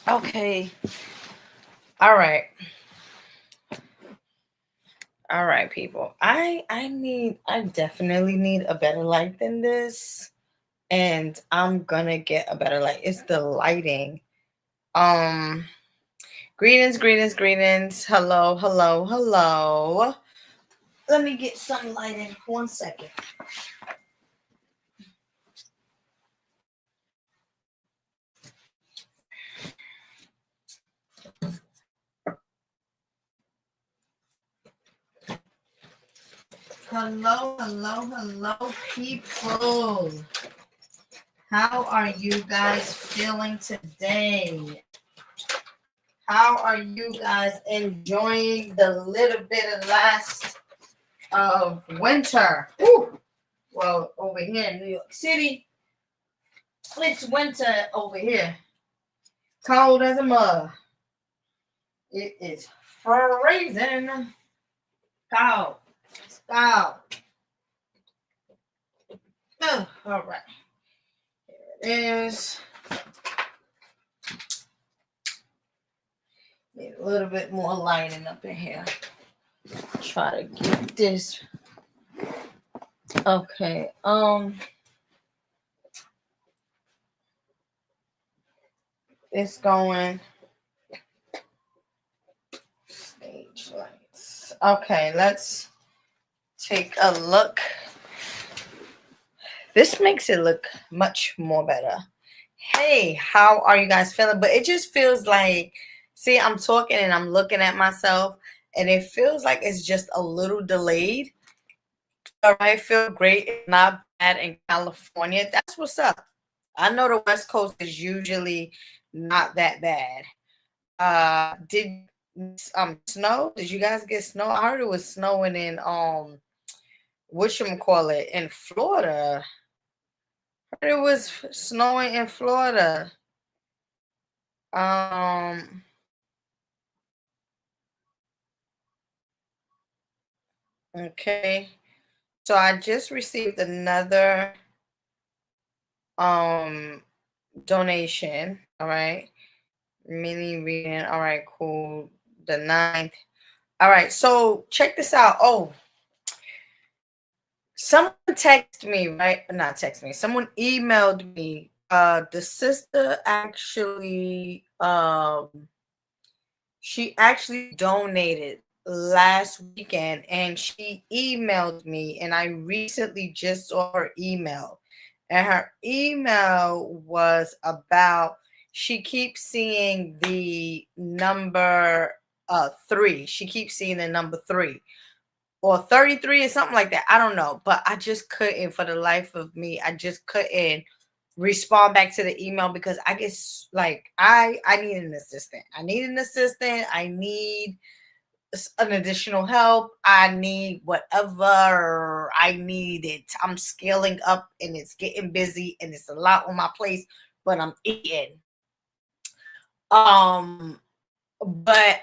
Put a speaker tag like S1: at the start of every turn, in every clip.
S1: Okay. All right. All right, people. I definitely need a better light than this. And I'm gonna get a better light. It's the lighting. Um Greetings, greetings, greetings. Hello, hello, hello. Let me get some lighting. 1 second. Hello, hello, hello, people. How are you guys feeling today? How are you guys enjoying the little bit of last of winter? Ooh. Well, over here in New York City, it's winter over here. Cold as a mug. It is freezing. Cold. It's cold. Oh, all right. Here it is. Need a little bit more lighting up in here. Try to get this. Okay. It's going. Stage lights. Okay, let's take a look. This makes it look much more better. Hey, how are you guys feeling? But it just feels like, see, I'm talking and I'm looking at myself, and it feels like it's just a little delayed. All right, feel great. It's not bad in California. That's what's up. I know the West Coast is usually not that bad. Did snow? Did you guys get snow? I heard it was snowing in whatchamacallit in Florida. I heard it was snowing in Florida. Um okay. So I just received another um donation. All right. Mini reading. All right, cool. The ninth. All right, so check this out. Oh, someone texted me, right? Not text me. Someone emailed me. The sister actually she actually donated last weekend, and she emailed me, and I recently just saw her email. And her email was about, she keeps seeing the number 3. She keeps seeing the number 3 or 33 or something like that. I don't know, but I just couldn't, for the life of me, I just couldn't respond back to the email because I guess like I need an assistant. I need an assistant. I need an additional help. I need whatever I need it. I'm scaling up and it's getting busy and it's a lot on my plate, but I'm eating. Um but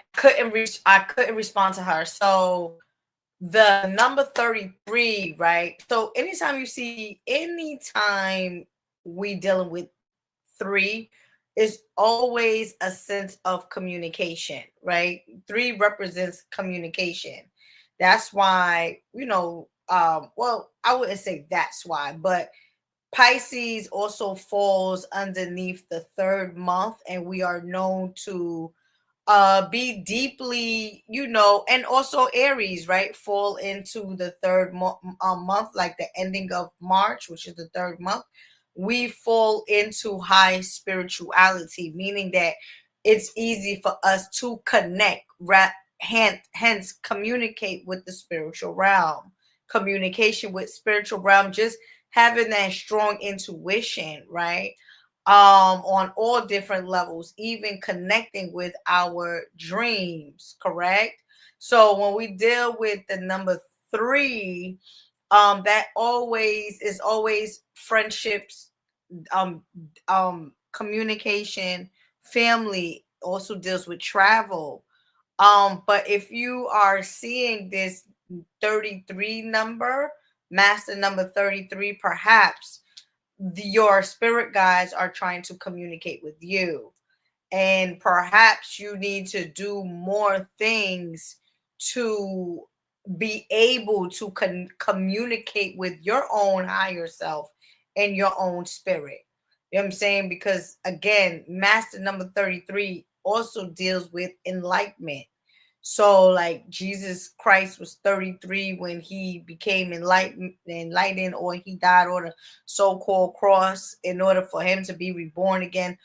S1: I couldn't respond to her. So the number 33, right? So anytime we dealing with 3, is always a sense of communication, right? 3 represents communication. That's why, well, I wouldn't say that's why, but Pisces also falls underneath the 3rd month, and we are known to be deeply, and also Aries, right, fall into the 3rd month, like the ending of March, which is the 3rd month. We fall into high spirituality, meaning that it's easy for us to connect, hence communicate with the spiritual realm. Communication with spiritual realm, just having that strong intuition, right? On all different levels, even connecting with our dreams, correct? So when we deal with the number 3, that always friendships, um communication, family, also deals with travel. But if you are seeing this 33 number, master number 33, perhaps your spirit guides are trying to communicate with you. and perhaps you need to do more things to be able to communicate with your own higher self and your own spirit. You know what I'm saying? Because again, master number 33 also deals with enlightenment. So like Jesus Christ was 33 when he became enlightened, or he died on a so-called cross in order for him to be reborn again.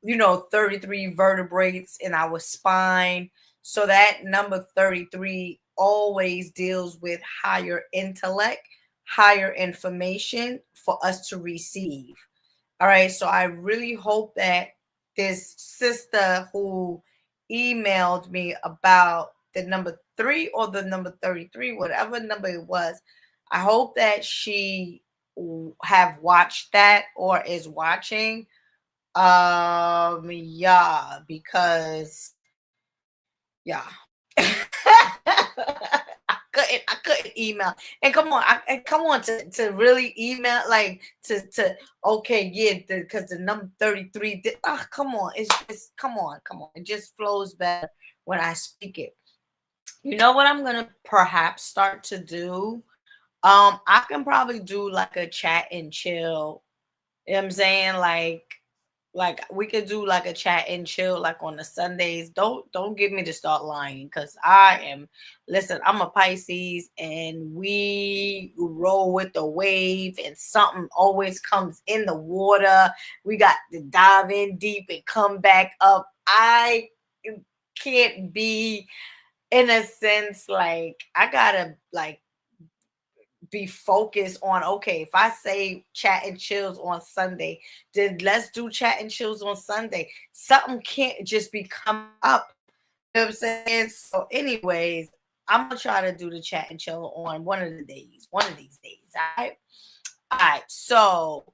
S1: 33 vertebrae in our spine. So that number 33 always deals with higher intellect, higher information for us to receive. All right. So I really hope that this sister who emailed me about the number 3 or the number 33, whatever number it was, I hope that she have watched that or is watching. Yeah, because yeah. I couldn't email. And come on, come on to really email, like to okay, yeah, because the number 33 come on, it's just come on. It just flows better when I speak it. You know what I'm gonna perhaps start to do? I can probably do like a chat and chill. You know what I'm saying? Like we could do like a chat and chill like on the Sundays. Don't get me to start lying, because I am, listen, I'm a Pisces and we roll with the wave, and something always comes in the water. We got to dive in deep and come back up. I can't be, in a sense, like I gotta like be focused on, okay, if I say chat and chills on Sunday, then let's do chat and chills on Sunday. Something can't just be coming up. You know what I'm saying? So, anyways, I'm gonna try to do the chat and chill on one of the days, one of these days. All right. All right. So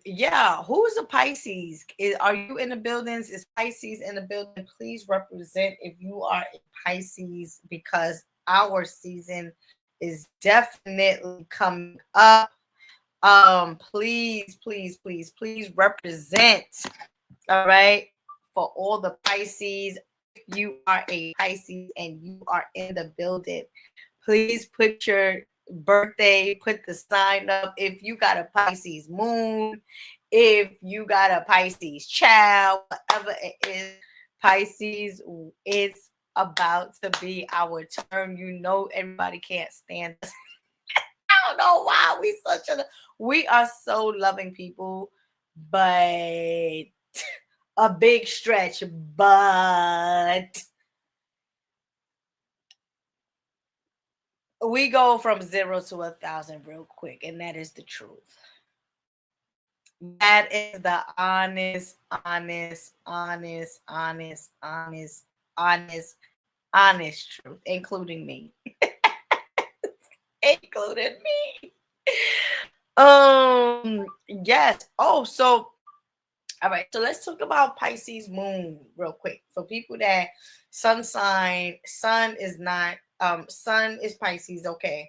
S1: yeah, who is a Pisces? Are you in the buildings? Is Pisces in the building? Please represent if you are a Pisces, because our season is definitely coming up. Please, please, please, please represent. All right, for all the Pisces. If you are a Pisces and you are in the building, please put your birthday, put the sign up. If you got a Pisces moon, if you got a Pisces child, whatever it is, Pisces, it's about to be our turn. Everybody can't stand us. I don't know why we are so loving people, but a big stretch, but we go from 0 to 1,000 real quick, and that is the truth. That is the honest truth, including me. Including me. Yes. Oh, so all right, so let's talk about Pisces moon real quick. For people that sun is not sun is Pisces, okay.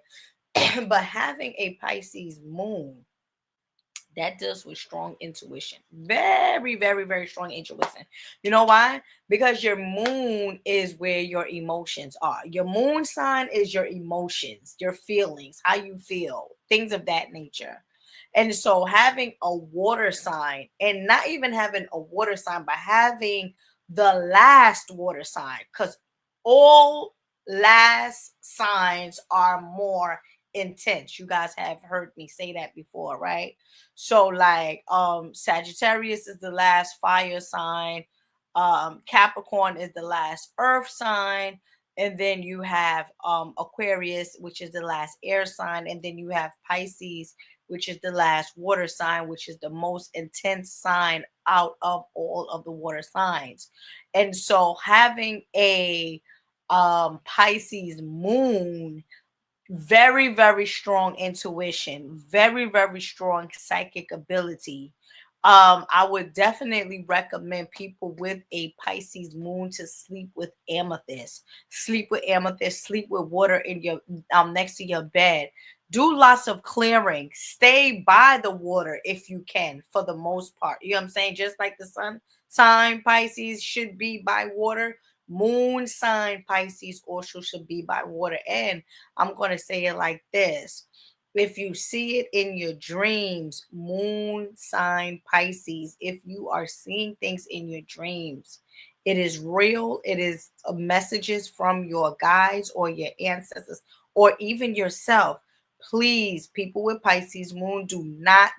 S1: But having a Pisces moon, that deals with strong intuition. Very, very, very strong intuition. You know why? Because your moon is where your emotions are. Your moon sign is your emotions, your feelings, how you feel, things of that nature. And so having a water sign, and not even having a water sign, but having the last water sign, because all last signs are more intense. You guys have heard me say that before, right? So like Sagittarius is the last fire sign, Capricorn is the last earth sign, and then you have Aquarius, which is the last air sign, and then you have Pisces, which is the last water sign, which is the most intense sign out of all of the water signs. And so having a Pisces moon, very, very strong intuition, very, very strong psychic ability. I would definitely recommend people with a Pisces moon to sleep with amethyst. Sleep with amethyst, sleep with water in your next to your bed. Do lots of clearing. Stay by the water if you can, for the most part. You know what I'm saying? Just like the sun, sign Pisces should be by water. Moon sign Pisces also should be by water. And I'm going to say it like this. If you see it in your dreams, moon sign Pisces, if you are seeing things in your dreams, it is real. It is messages from your guides or your ancestors or even yourself. Please, people with Pisces moon, do not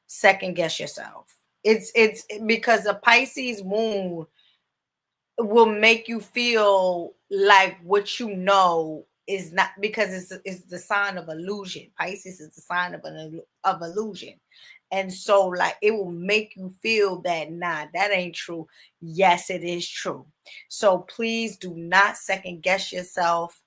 S1: second guess yourself. It's because a Pisces moon will make you feel like what you know is not, because it's the sign of illusion. Pisces is the sign of illusion. And so like it will make you feel that nah, that ain't true. Yes, it is true. So please do not second guess yourself,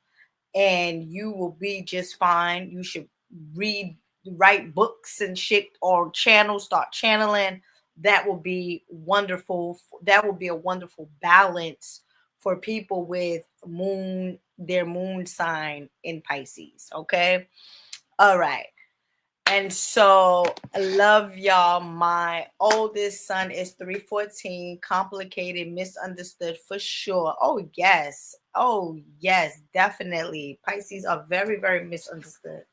S1: and you will be just fine. You should read, write books and shit, or start channeling. That will be wonderful. That will be a wonderful balance for people with their moon sign in Pisces. Okay. All right. And so I love y'all. My oldest son is 314, complicated, misunderstood for sure. Oh, yes. Oh, yes, definitely. Pisces are very, very misunderstood.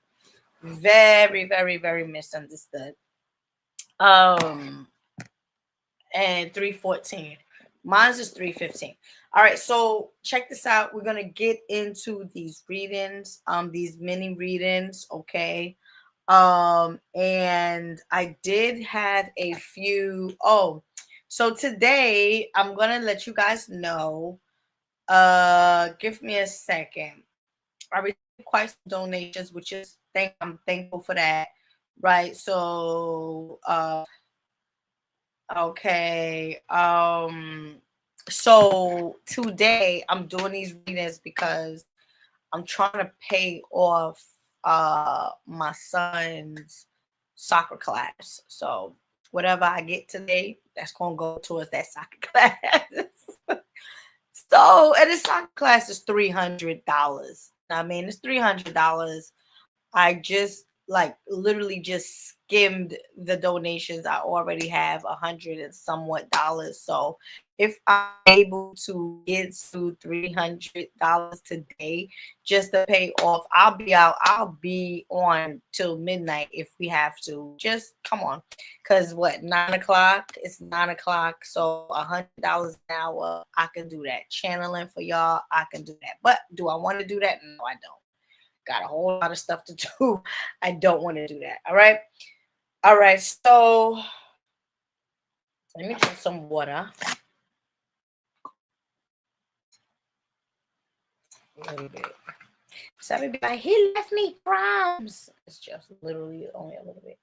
S1: Very, very, very misunderstood. Um, and 314. Mine's is 315. All right, so check this out. We're gonna get into these readings, these mini readings, okay? And I did have a few. So today I'm gonna let you guys know. Give me a second. I received quite some donations, which is I'm thankful for that. Right. So okay. So today I'm doing these readings because I'm trying to pay off my son's soccer class. So whatever I get today, that's gonna go towards that soccer class. So, and the soccer class is $300. I mean, it's $300. I just like literally just skimmed the donations. I already have 100 and somewhat dollars. So if I'm able to get to $300 today just to pay off, I'll be out. I'll be on till midnight if we have to. Just come on. Cause what, 9 o'clock? It's 9 o'clock. So $100 an hour. I can do that. Channeling for y'all. I can do that. But do I want to do that? No, I don't. Got a whole lot of stuff to do. I don't want to do that. All right. All right. So let me drink some water. A little bit. Somebody be like, he left me crumbs. It's just literally only a little bit.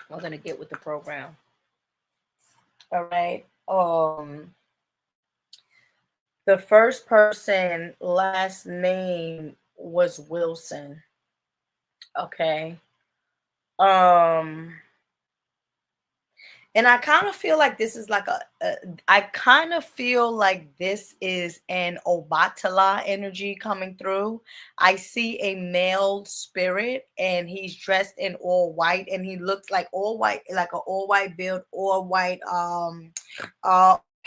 S1: We're gonna get with the program. All right. The first person last name was Wilson. Okay. And I kind of feel like this is like I kind of feel like this is an Obatala energy coming through. I see a male spirit and he's dressed in all white and he looks like all white, like an all white build, all white.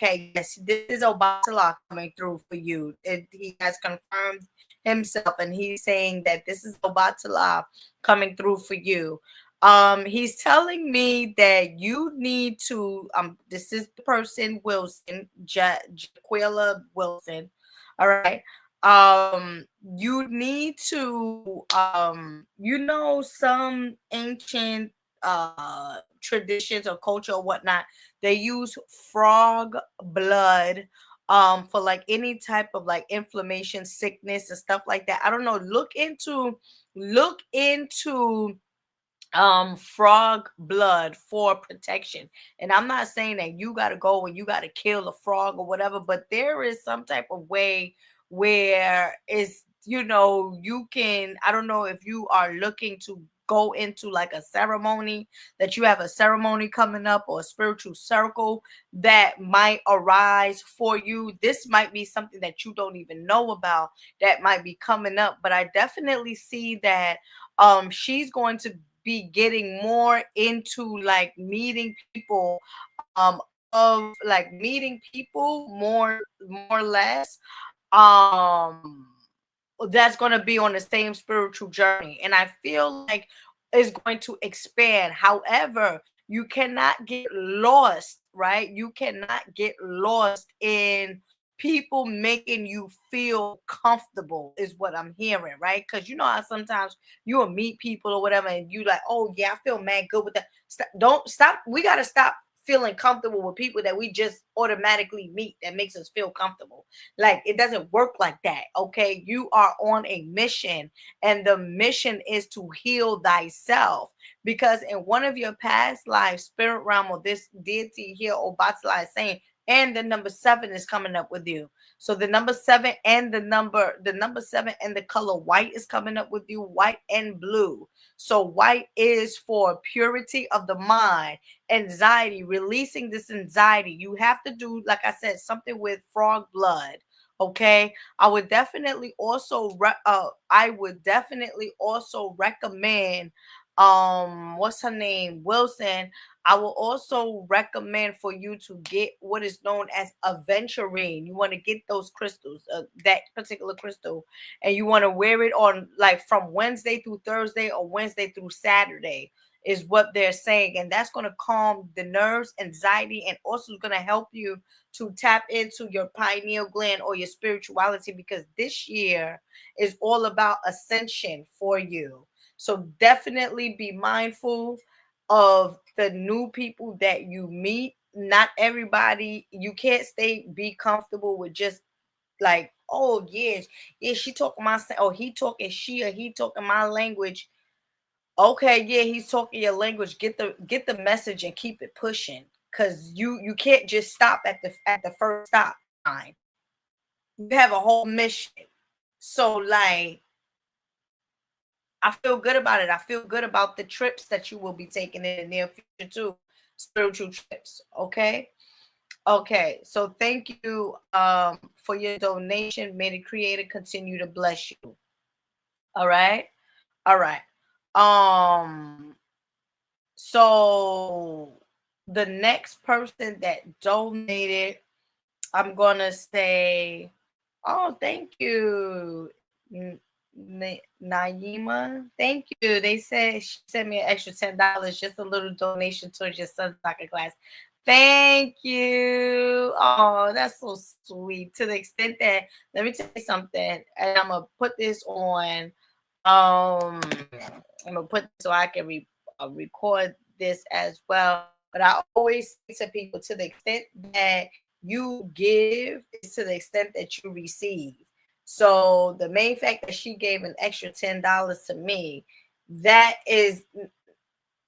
S1: Okay, yes, this is Obatala coming through for you. He has confirmed himself and he's saying that this is Obatala coming through for you. He's telling me that you need to this is the person Wilson, Jaquila Wilson. All right. You need to some ancient traditions or culture or whatnot, they use frog blood for like any type of like inflammation, sickness and stuff like that. I don't know. Look into frog blood for protection. And I'm not saying that you got to go and you got to kill a frog or whatever, but there is some type of way where it's, you can, I don't know if you are looking to go into like a ceremony, that you have a ceremony coming up or a spiritual circle that might arise for you. This might be something that you don't even know about that might be coming up, but I definitely see that she's going to be getting more into like meeting people, um of like meeting people more or less, um that's going to be on the same spiritual journey, and I feel like it's going to expand. However, you cannot get lost, right? You cannot get lost in people making you feel comfortable is what I'm hearing, right? Because you know how sometimes you will meet people or whatever and you like, oh yeah, I feel mad good with that. Don't stop. We got to stop feeling comfortable with people that we just automatically meet that makes us feel comfortable. Like it doesn't work like that. Okay. You are on a mission, and the mission is to heal thyself. Because in one of your past lives, spirit realm or this deity here, or Batala is saying, and the number 7 is coming up with you. So the number 7 and the number 7 and the color white is coming up with you, white and blue. So white is for purity of the mind, anxiety, releasing this anxiety. You have to do, like I said, something with frog blood. Okay. I would definitely also recommend, what's her name, Wilson. I will also recommend for you to get what is known as aventurine. You want to get those crystals, that particular crystal, and you want to wear it on like from Wednesday through Thursday or Wednesday through Saturday is what they're saying. And that's going to calm the nerves, anxiety, and also going to help you to tap into your pineal gland or your spirituality, because this year is all about ascension for you. So definitely be mindful of the new people that you meet. Not everybody, you can't be comfortable with just like, oh yes, yeah, she talking my, or he talking, she or he talking my language. Okay, yeah, he's talking your language. Get the message and keep it pushing. Cause you can't just stop at the first stop line. You have a whole mission. So like I feel good about it. I feel good about the trips that you will be taking in the near future too. Spiritual trips. Okay. Okay. So thank you for your donation. May the creator continue to bless you. All right. All right. Um so the next person that donated, I'm gonna say, oh, thank you, Naima. Thank you. They said she sent me an extra $10, just a little donation towards your son's soccer class. Thank you. Oh, that's so sweet. To the extent that, let me tell you something, and I'm gonna put this on. I'm gonna put so I can record this as well. But I always say to people, to the extent that you give is to the extent that you receive. So the main fact that she gave an extra $10 to me, that is,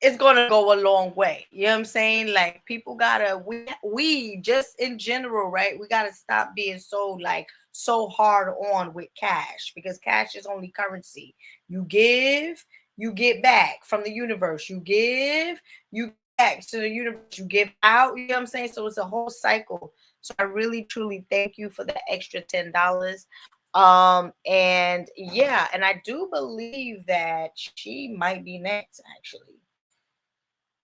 S1: it's gonna go a long way. You know what I'm saying? Like people gotta, we just in general, right? We gotta stop being so hard on with cash, because cash is only currency. You give, you get back from the universe. You give, you get back to the universe. You give out. You know what I'm saying? So it's a whole cycle. So I really truly thank you for the extra $10. And yeah, and I do believe that she might be next actually,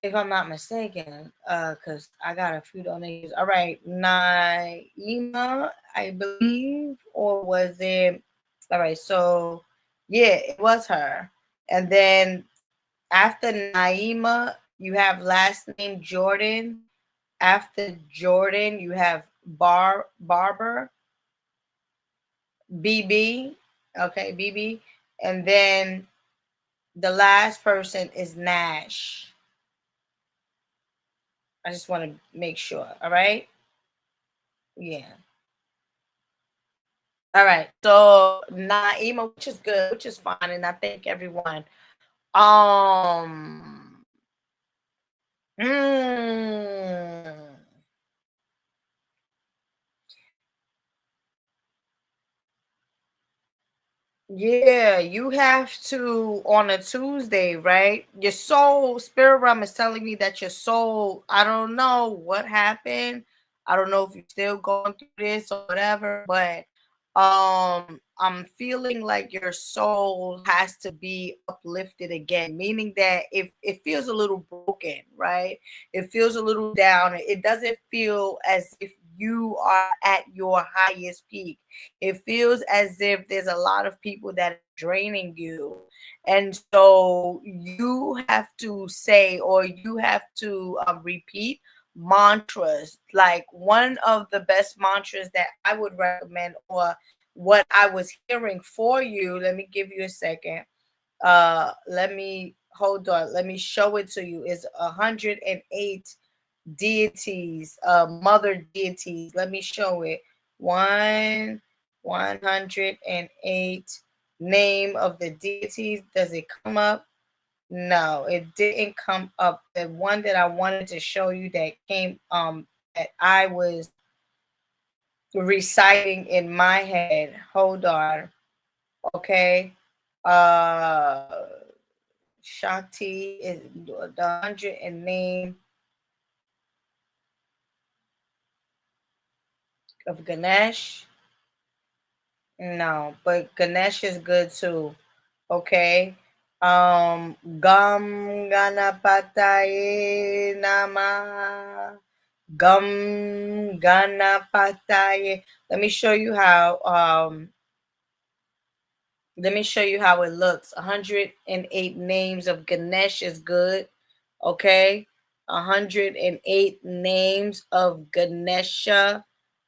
S1: if I'm not mistaken, because I got a few donations. All right, Naima, I believe, or was it? All right, so yeah, it was her. And then after Naima, you have last name Jordan. After Jordan, you have Barber, BB. Okay, BB. And then the last person is Nash. I just want to make sure. All right. Yeah. All right. So Naima, which is good, which is fine, and I thank everyone. Um. mm, yeah, you have to on a Tuesday, right? Your soul, spirit realm is telling me that your soul. I don't know what happened. I don't know if you're still going through this or whatever, but I'm feeling like your soul has to be uplifted again, meaning that if it feels a little broken, right? It feels a little down. It doesn't feel as if you are at your highest peak. It feels as if there's a lot of people that are draining you. And so you have to say, or you have to repeat mantras. Like one of the best mantras that I would recommend, or what I was hearing for you, let me give you a second. Let me hold on, let me show it to you. Is 108 deities, mother deities. Let me show it. 108 name of the deities. Does it come up? No, it didn't come up. The one that I wanted to show you that came that I was reciting in my head. Hold on. Okay. Uh Shakti is the 100 and name of Ganesh. No, but Ganesh is good too. Okay. Gam Ganapataye Nama. Gam Ganapataye. Let me show you how let me show you how it looks. 108 names of Ganesh is good. Okay. 108 names of Ganesha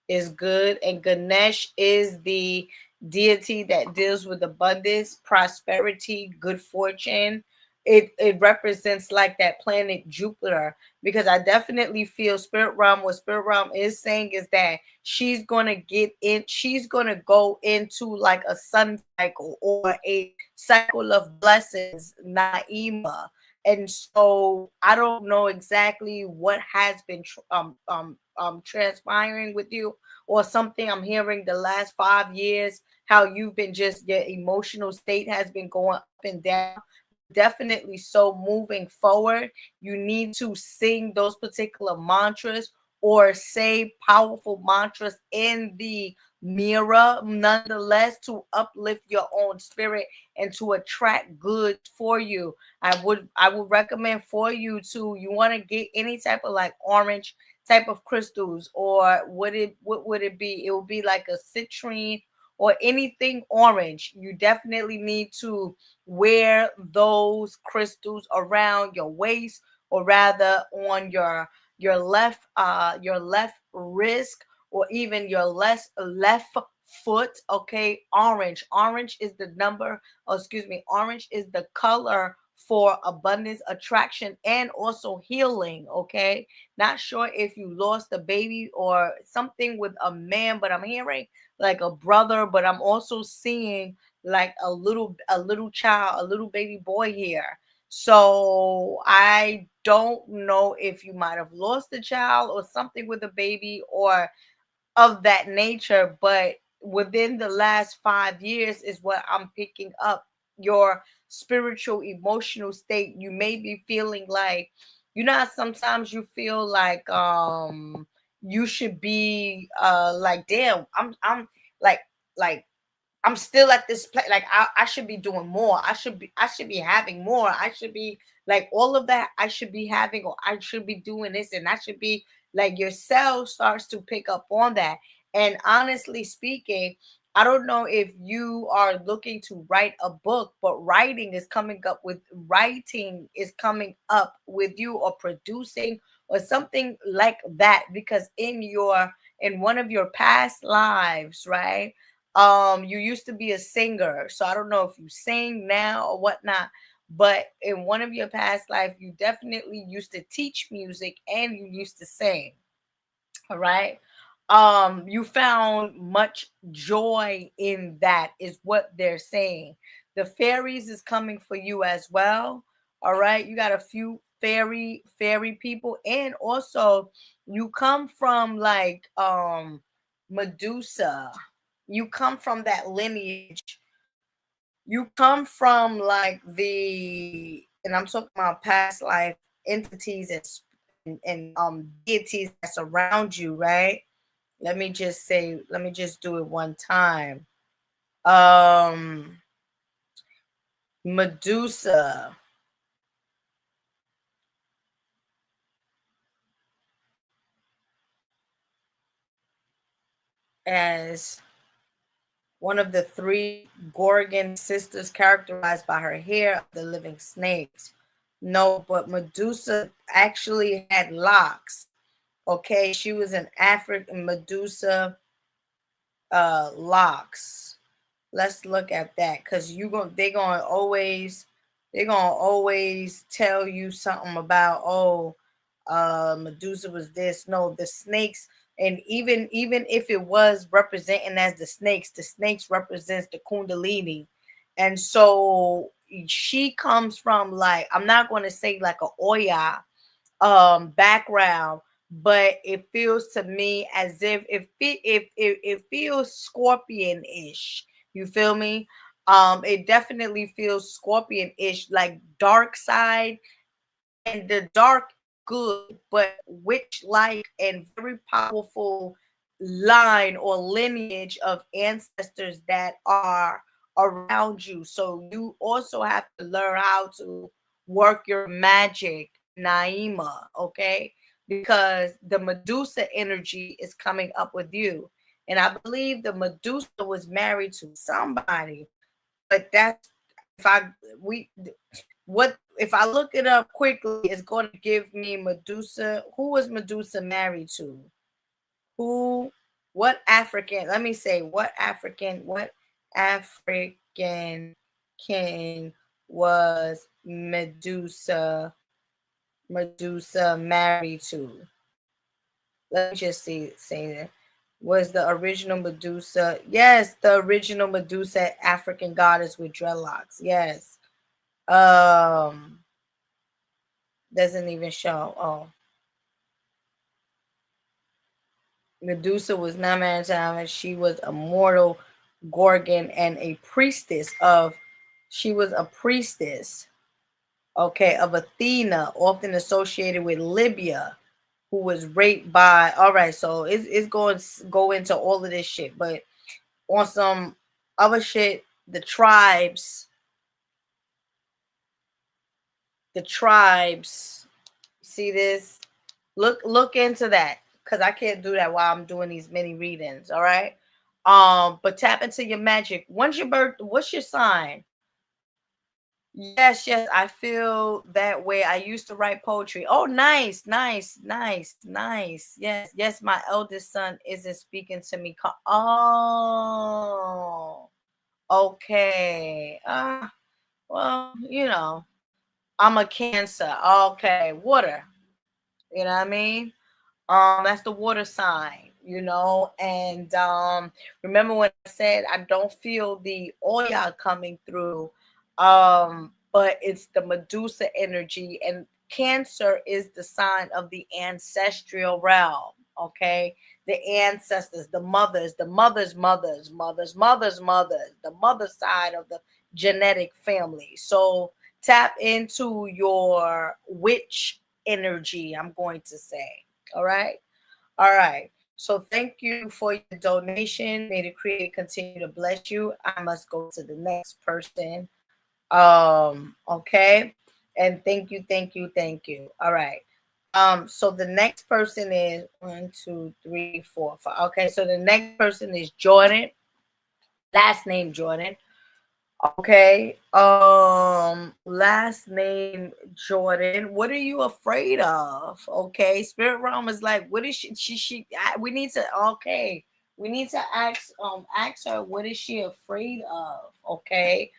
S1: is good. And Ganesh is the deity that deals with abundance, prosperity, good fortune. It represents like that planet Jupiter, because I definitely feel spirit realm, what spirit realm is saying is that she's gonna go into like a sun cycle or a cycle of blessings, Naima. And so I don't know exactly what has been transpiring with you, or something I'm hearing the last 5 years, how you've been just, your emotional state has been going up and down. Definitely. So moving forward, you need to sing those particular mantras or say powerful mantras in the mirror, nonetheless, to uplift your own spirit and to attract good for you. I would recommend for you to, you want to get any type of like orange type of crystals, or what would it be? It would be like a citrine or anything orange. You definitely need to wear those crystals around your waist, or rather on your left wrist, or even your left foot. Okay, orange is the number, oh, excuse me, orange is the color for abundance, attraction, and also healing. Okay, not sure if you lost a baby or something with a man, but I'm hearing like a brother, but I'm also seeing like a little child, a little baby boy here. So I don't know if you might have lost a child or something with a baby or of that nature, but within the last 5 years is what I'm picking up. Your spiritual emotional state, you may be feeling like, you know how sometimes you feel like you should be like, damn, I'm like like I'm still at this place. Like I should be doing more. I should be having more. I should be like all of that. I should be having, or I should be doing this, and I should be like, your cell starts to pick up on that. And honestly speaking, I don't know if you are looking to write a book, but writing is coming up with you, or producing or something like that, because in one of your past lives, right? You used to be a singer, so I don't know if you sing now or whatnot, but in one of your past life you definitely used to teach music and you used to sing. All right. You found much joy in that, is what they're saying. The fairies is coming for you as well. All right, you got a few fairy people, and also you come from like Medusa. You come from that lineage. You come from like and I'm talking about past life entities and deities that surround you, right? Let me just say, let me just do it one time. Um, Medusa as one of the three Gorgon sisters characterized by her hair of the living snakes. No, but Medusa actually had locks. Okay, she was an African Medusa locks. Let's look at that because they're gonna always tell you something about, oh, Medusa was this. No, the snakes, and even if it was representing as the snakes represents the Kundalini, and so she comes from, like, I'm not going to say like a Oya background, but it feels to me as if it feels scorpion-ish. You feel me? It definitely feels scorpion-ish, like dark side, and the dark good, but witch like and very powerful line or lineage of ancestors that are around you. So you also have to learn how to work your magic, Naima, okay? Because the Medusa energy is coming up with you. And I believe the Medusa was married to somebody, but that's if I we what if I look it up quickly, it's going to give me Medusa. Who was Medusa married to? Who? What African? Let me say, what African king was Medusa married to? Let me just say that. Was the original Medusa? Yes, the original Medusa, African goddess with dreadlocks. Yes. Um, doesn't even show. Oh, Medusa was not married to him. She was a mortal Gorgon and a priestess of. She was a priestess, okay, of Athena, often associated with Libya, who was raped by. All right, so it's going to go into all of this shit, but on some other shit, the tribes. See this? Look into that because I can't do that while I'm doing these mini readings. All right. But tap into your magic. When's your birth? What's your sign? Yes, yes, I feel that way. I used to write poetry. Oh, nice, nice, nice, nice. Yes, yes, my eldest son isn't speaking to me. Oh, okay. Well, I'm a Cancer. Okay, water. You know what I mean? That's the water sign, and remember when I said I don't feel the Oya coming through, but it's the Medusa energy, and Cancer is the sign of the ancestral realm. Okay, the ancestors, the mothers, the mother side of the genetic family. So tap into your witch energy, I'm going to say. All right. All right. So thank you for your donation. May the Creator continue to bless you. I must go to the next person. Okay. And thank you, thank you, thank you. All right. So the next person is 1, 2, 3, 4, 5. Okay, so the next person is Jordan. Last name Jordan. Okay. Last name Jordan. What are you afraid of? Okay. Spirit realm is like, what is we need to, okay. We need to ask her, what is she afraid of? Okay.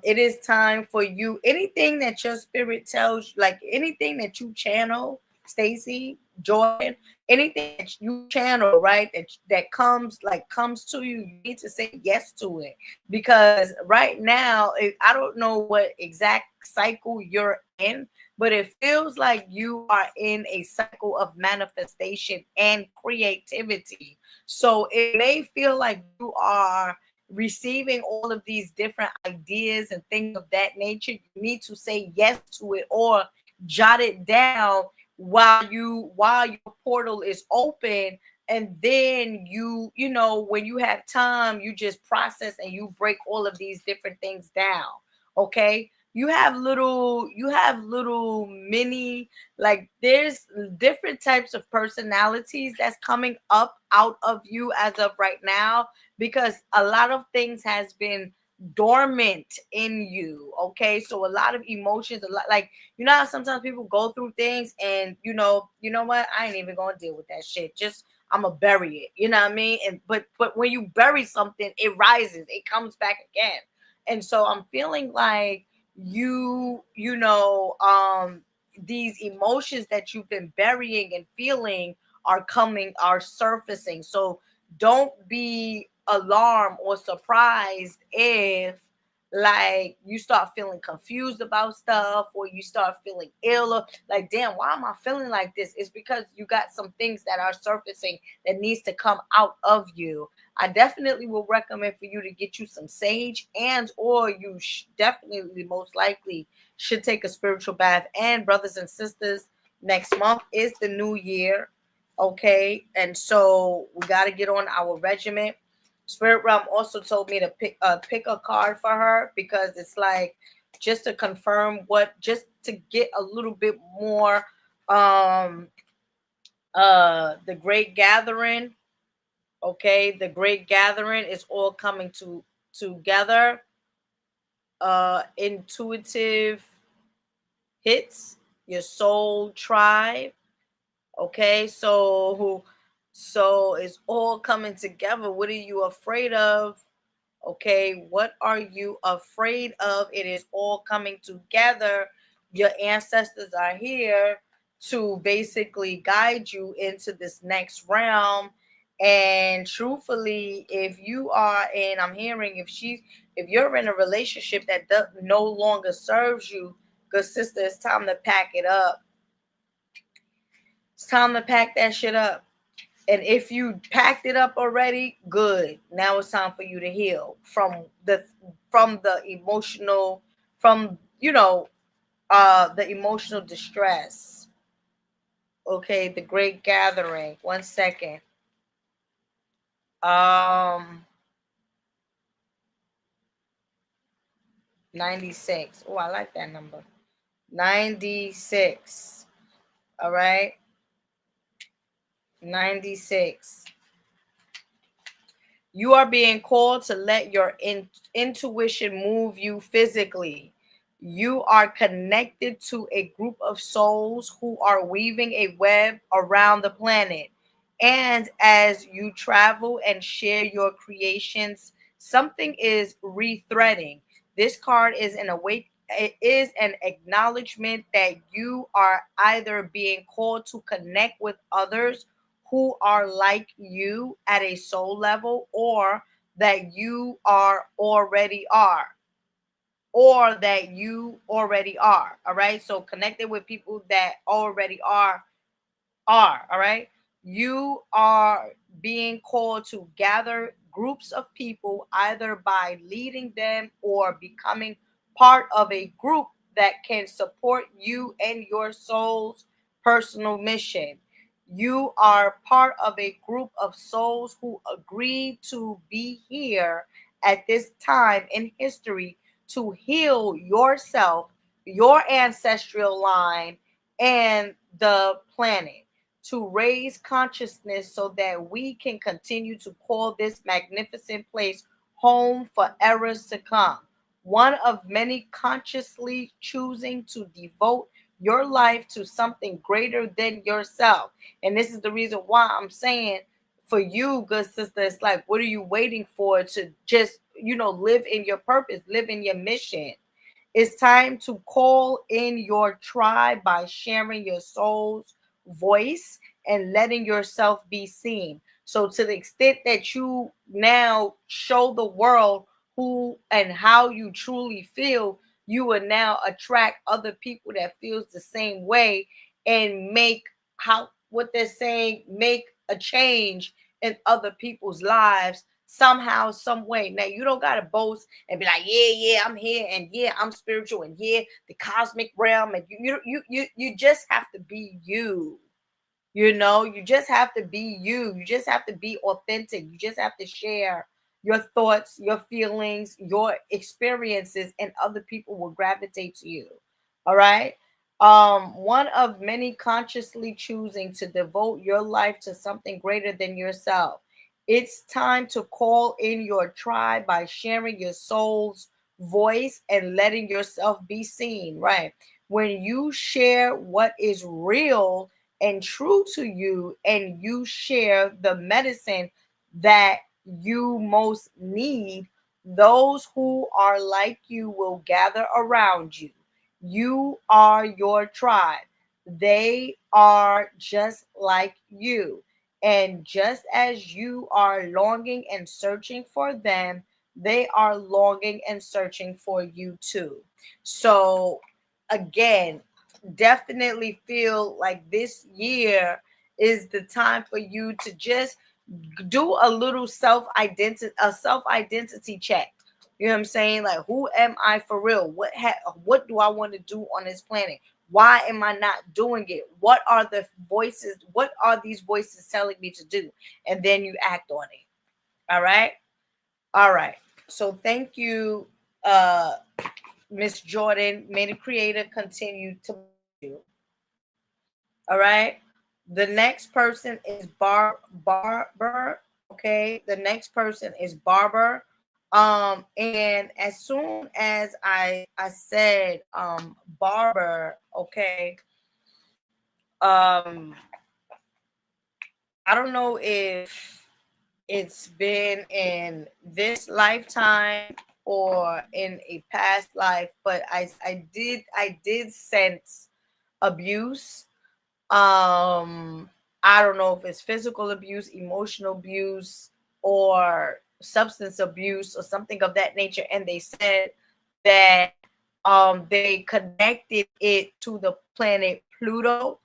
S1: It is time for you. Anything that your spirit tells, like anything that you channel, Stacy, Jordan, anything that you channel, right? That comes to you, you need to say yes to it, because right now I don't know what exact cycle you're in, but it feels like you are in a cycle of manifestation and creativity. So it may feel like you are receiving all of these different ideas and things of that nature. You need to say yes to it or jot it down while your portal is open, and then you know, when you have time, you just process and you break all of these different things down. Okay, you have little mini, like, there's different types of personalities that's coming up out of you as of right now, because a lot of things has been dormant in you. Okay, so a lot of emotions, a lot, like, you know how sometimes people go through things and you know what, I ain't even gonna deal with that shit, just I'm gonna bury it. You know what I mean? And but when you bury something, it rises, it comes back again. And so I'm feeling like these emotions that you've been burying and feeling are surfacing. So don't be alarmed or surprised if, like, you start feeling confused about stuff, or you start feeling ill, or like, damn, why am I feeling like this? It's because you got some things that are surfacing that needs to come out of you. I definitely will recommend for you to get you some sage, and or you definitely, most likely, should take a spiritual bath. And brothers and sisters, next month is the new year. Okay, and so we got to get on our regiment. Spirit Realm also told me to pick a card for her, because it's like, just to confirm, just to get a little bit more. um the Great Gathering. Okay, the Great Gathering is all coming together. Intuitive hits, your soul tribe. Okay, so it's all coming together. What are you afraid of? Okay, what are you afraid of? It is all coming together. Your ancestors are here to basically guide you into this next realm. And truthfully, if you are, and I'm hearing, if you're in a relationship that no longer serves you, good sister, it's time to pack it up. It's time to pack that shit up. And if you packed it up already, good. Now it's time for you to heal from the emotional, from the emotional distress. Okay, the Great Gathering. 1 second. 96. Oh, I like that number. 96. All right. 96. You are being called to let your intuition move you physically. You are connected to a group of souls who are weaving a web around the planet. And as you travel and share your creations, something is rethreading. This card is it is an acknowledgement that you are either being called to connect with others who are like you at a soul level, or that you are already are, or that you already are. All right, so connected with people that already are. All right, you are being called to gather groups of people, either by leading them or becoming part of a group that can support you and your soul's personal mission. You are part of a group of souls who agreed to be here at this time in history to heal yourself, your ancestral line, and the planet, to raise consciousness so that we can continue to call this magnificent place home for eras to come. One of many consciously choosing to devote your life to something greater than yourself. And this is the reason why I'm saying, for you, good sister, it's like, what are you waiting for to just, live in your purpose, live in your mission? It's time to call in your tribe by sharing your soul's voice and letting yourself be seen. So, to the extent that you now show the world who and how you truly feel, you will now attract other people that feels the same way, and make, how what they're saying, make a change in other people's lives somehow, some way. Now, you don't gotta boast and be like, yeah, yeah, I'm here, and yeah, I'm spiritual, and yeah, the cosmic realm, and you just have to be you. You just have to be you. You just have to be authentic. You just have to share your thoughts, your feelings, your experiences, and other people will gravitate to you. All right. One of many consciously choosing to devote your life to something greater than yourself. It's time to call in your tribe by sharing your soul's voice and letting yourself be seen, right? When you share what is real and true to you, and you share the medicine that you most need, those who are like you will gather around you. You are your tribe. They are just like you. And just as you are longing and searching for them, they are longing and searching for you too. So, again, definitely feel like this year is the time for you to just do a little self identity check. You know what I'm saying? Like, who am I for real? What do I want to do on this planet? Why am I not doing it? What are the voices? What are these voices telling me to do? And then you act on it. All right. All right. So thank you, Miss Jordan. May the creator continue to bless you. All right. The next person is Barber. Okay. The next person is Barber. And as soon as I said Barber, okay, um, I don't know if it's been in this lifetime or in a past life, but I did sense abuse. I don't know if it's physical abuse, emotional abuse, or substance abuse or something of that nature. And they said that they connected it to the planet Pluto.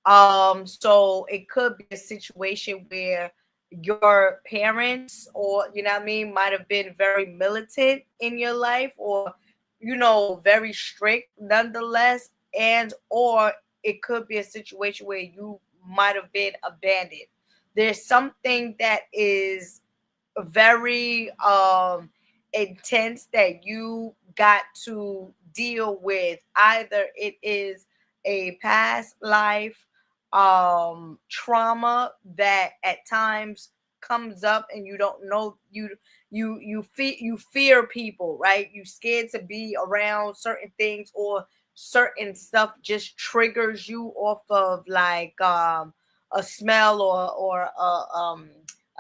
S1: So it could be a situation where your parents, or you know what I mean, might have been very militant in your life, or very strict nonetheless, and or it could be a situation where you might have been abandoned. There's something that is very intense that you got to deal with. Either it is a past life trauma that at times comes up, and you don't know, you fear people, right? You scared to be around certain things, or certain stuff just triggers you off of like a smell, or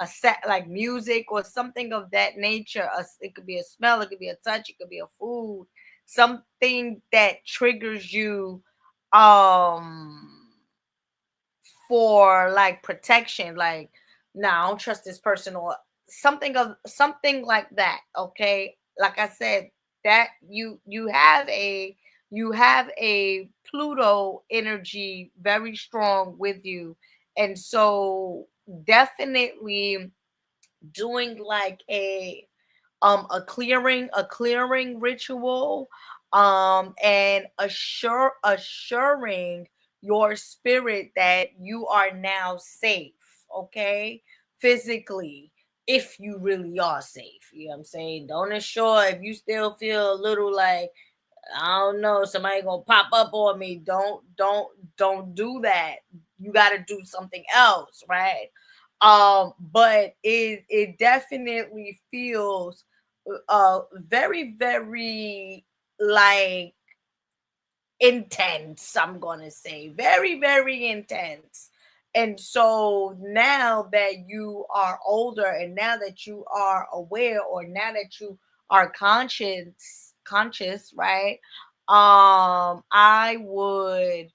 S1: a set, like music or something of that nature. It could be a smell, it could be a touch, it could be a food, something that triggers you um for like protection, like, nah, I don't trust this person, or something like that. Okay, like I said, that you have a Pluto energy very strong with you. And so definitely doing like a clearing ritual, and assuring your spirit that you are now safe, okay, physically, if you really are safe. You know what I'm saying? Don't assure if you still feel a little like, I don't know, somebody gonna pop up on me. Don't do that. You got to do something else, right? But it definitely feels very, very, like, intense. I'm gonna say very, very intense. And so now that you are older, and now that you are aware, or now that you are conscious, right? I would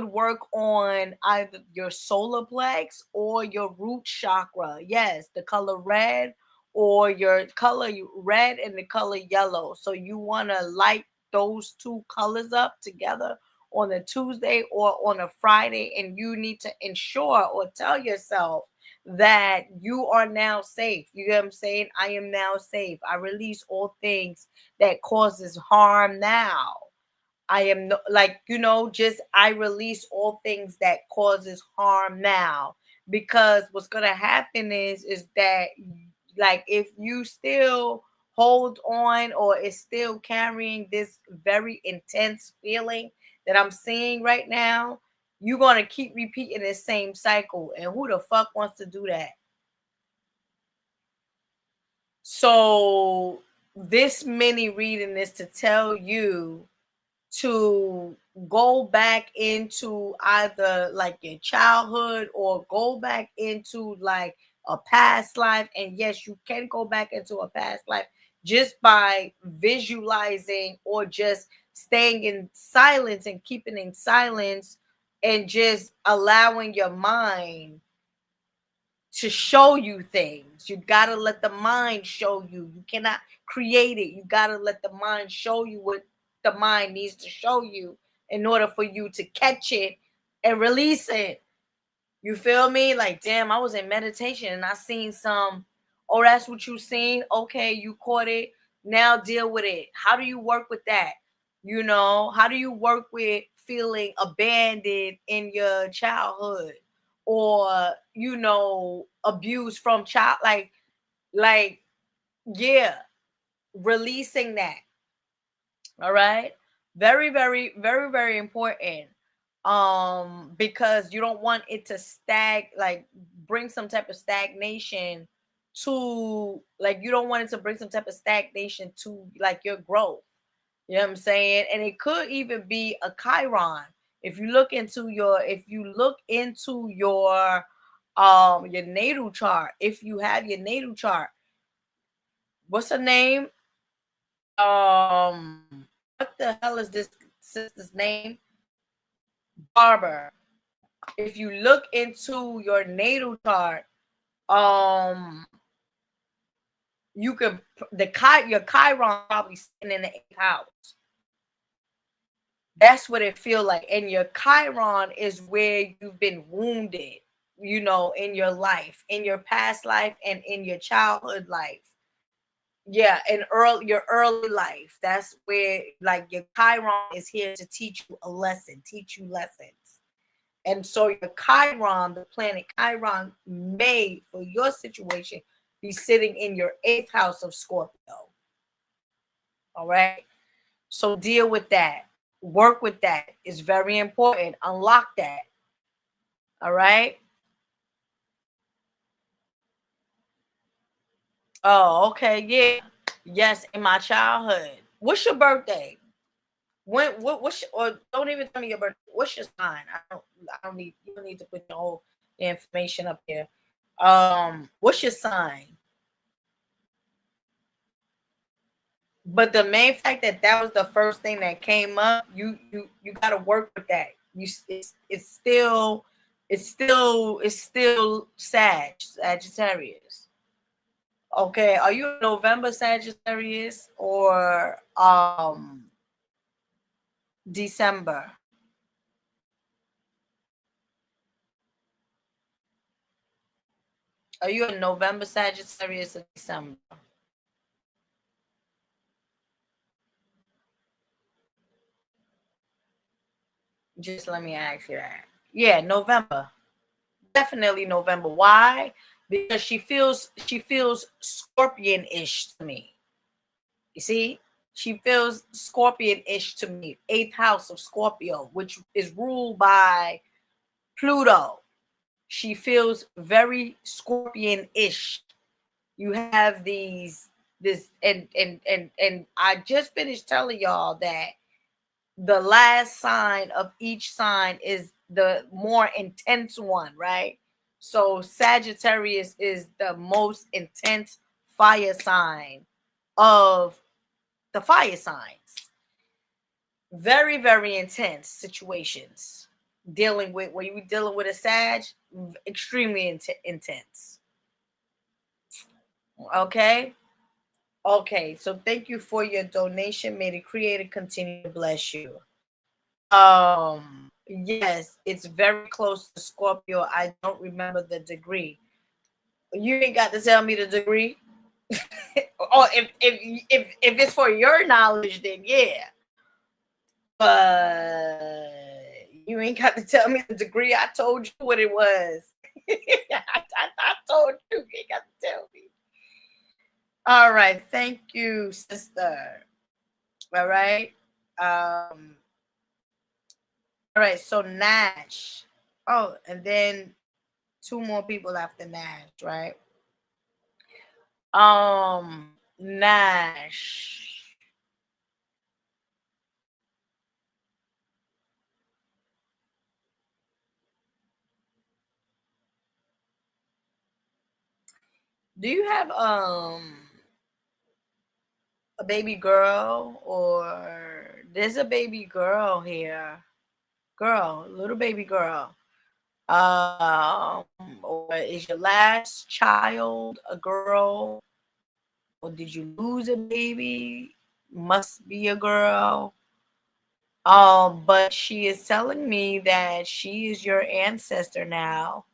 S1: work on either your solar plex or your root chakra. Yes, the color red, or your color red and the color yellow. So you want to light those two colors up together on a Tuesday or on a Friday, and you need to ensure or tell yourself that you are now safe. You know what I'm saying? I am now safe. I release all things that causes harm now. I am no, like, just I release all things that causes harm now, because what's going to happen is that, like, if you still hold on or is still carrying this very intense feeling that I'm seeing right now, you're going to keep repeating the same cycle. And who the fuck wants to do that? So this mini reading is to tell you to go back into either like your childhood or go back into like a past life. And yes, you can go back into a past life just by visualizing or just staying in silence and keeping in silence and just allowing your mind to show you things. You got to let the mind show you. You cannot create it. You got to let the mind show you what the mind needs to show you in order for you to catch it and release it. You feel me? Like, damn, I was in meditation and I seen some, oh, that's what you seen? Okay, you caught it. Now deal with it. How do you work with that? How do you work with feeling abandoned in your childhood, or abuse from child, like yeah, releasing that. All right, very very very very important, because you don't want it to bring some type of stagnation to, like, you don't want it to bring some type of stagnation to like your growth. You know what I'm saying? And it could even be a Chiron. If you look into your natal chart, if you have your natal chart, what's her name? What the hell is this sister's name? Barber. If you look into your natal chart, you could your Chiron probably sitting in the 8th house. That's what it feel like. And your Chiron is where you've been wounded, in your life, in your past life, and in your childhood life. Yeah, your early life. That's where, like, your Chiron is here to teach you a lesson, teach you lessons. And so your Chiron, the planet Chiron, may, for your situation, be sitting in your 8th house of Scorpio. All right. So deal with that. Work with that. It's very important. Unlock that. All right. Oh, okay. Yeah. Yes, in my childhood. What's your birthday? Or don't even tell me your birthday. What's your sign? I don't need, you don't need to put your whole information up there. What's your sign? But the main fact that that was the first thing that came up, you got to work with that. It's still Sagittarius. Okay, are you a November Sagittarius or December? Are you a November Sagittarius or December? Just let me ask you that. Yeah, November. Definitely November. Why? Because she feels scorpion-ish to me. You see? She feels scorpion-ish to me. 8th house of Scorpio, which is ruled by Pluto. She feels very scorpion-ish. You have this and I just finished telling y'all that the last sign of each sign is the more intense one, right? So Sagittarius is the most intense fire sign of the fire signs. Very, very intense situations dealing with, when you're dealing with a Sag, extremely intense. Okay. Okay, so thank you for your donation. May the creator continue to bless you. Yes, it's very close to Scorpio. I don't remember the degree. You ain't got to tell me the degree. Oh, if it's for your knowledge, then yeah. But you ain't got to tell me the degree. I told you what it was. I told you. You ain't got to tell me. All right. Thank you, sister. All right. All right. So Nash. Oh, and then two more people after Nash, right? Nash. Do you have a baby girl, or there's a baby girl here? Girl, little baby girl. Um, or is your last child a girl? Or did you lose a baby? Must be a girl. But she is telling me that she is your ancestor now,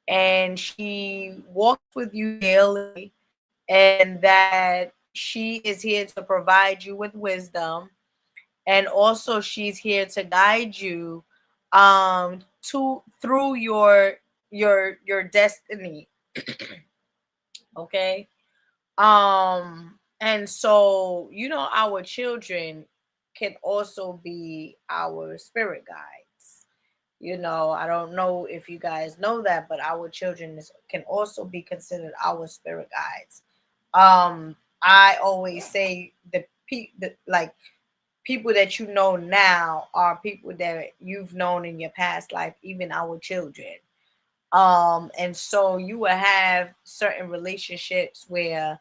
S1: and she walks with you daily, and that she is here to provide you with wisdom, and also she's here to guide you to through your destiny. Okay. And so, our children can also be our spirit guides. I don't know if you guys know that, but our children can also be considered our spirit guides. I always say like people that you know now are people that you've known in your past life, even our children. And so you will have certain relationships where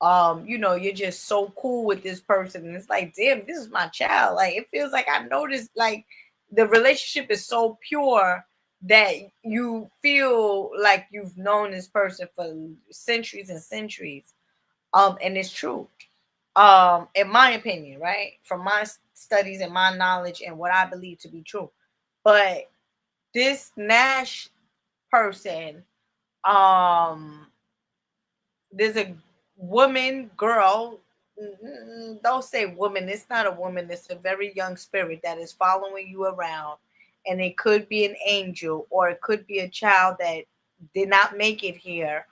S1: you're just so cool with this person, and it's like, damn, this is my child. Like, it feels like I noticed, like, the relationship is so pure that you feel like you've known this person for centuries and centuries. And it's true. In my opinion, right? From my studies and my knowledge and what I believe to be true. But this Nash person, um, there's a woman, girl. Don't say woman. It's not a woman. It's a very young spirit that is following you around, and it could be an angel, or it could be a child that did not make it here.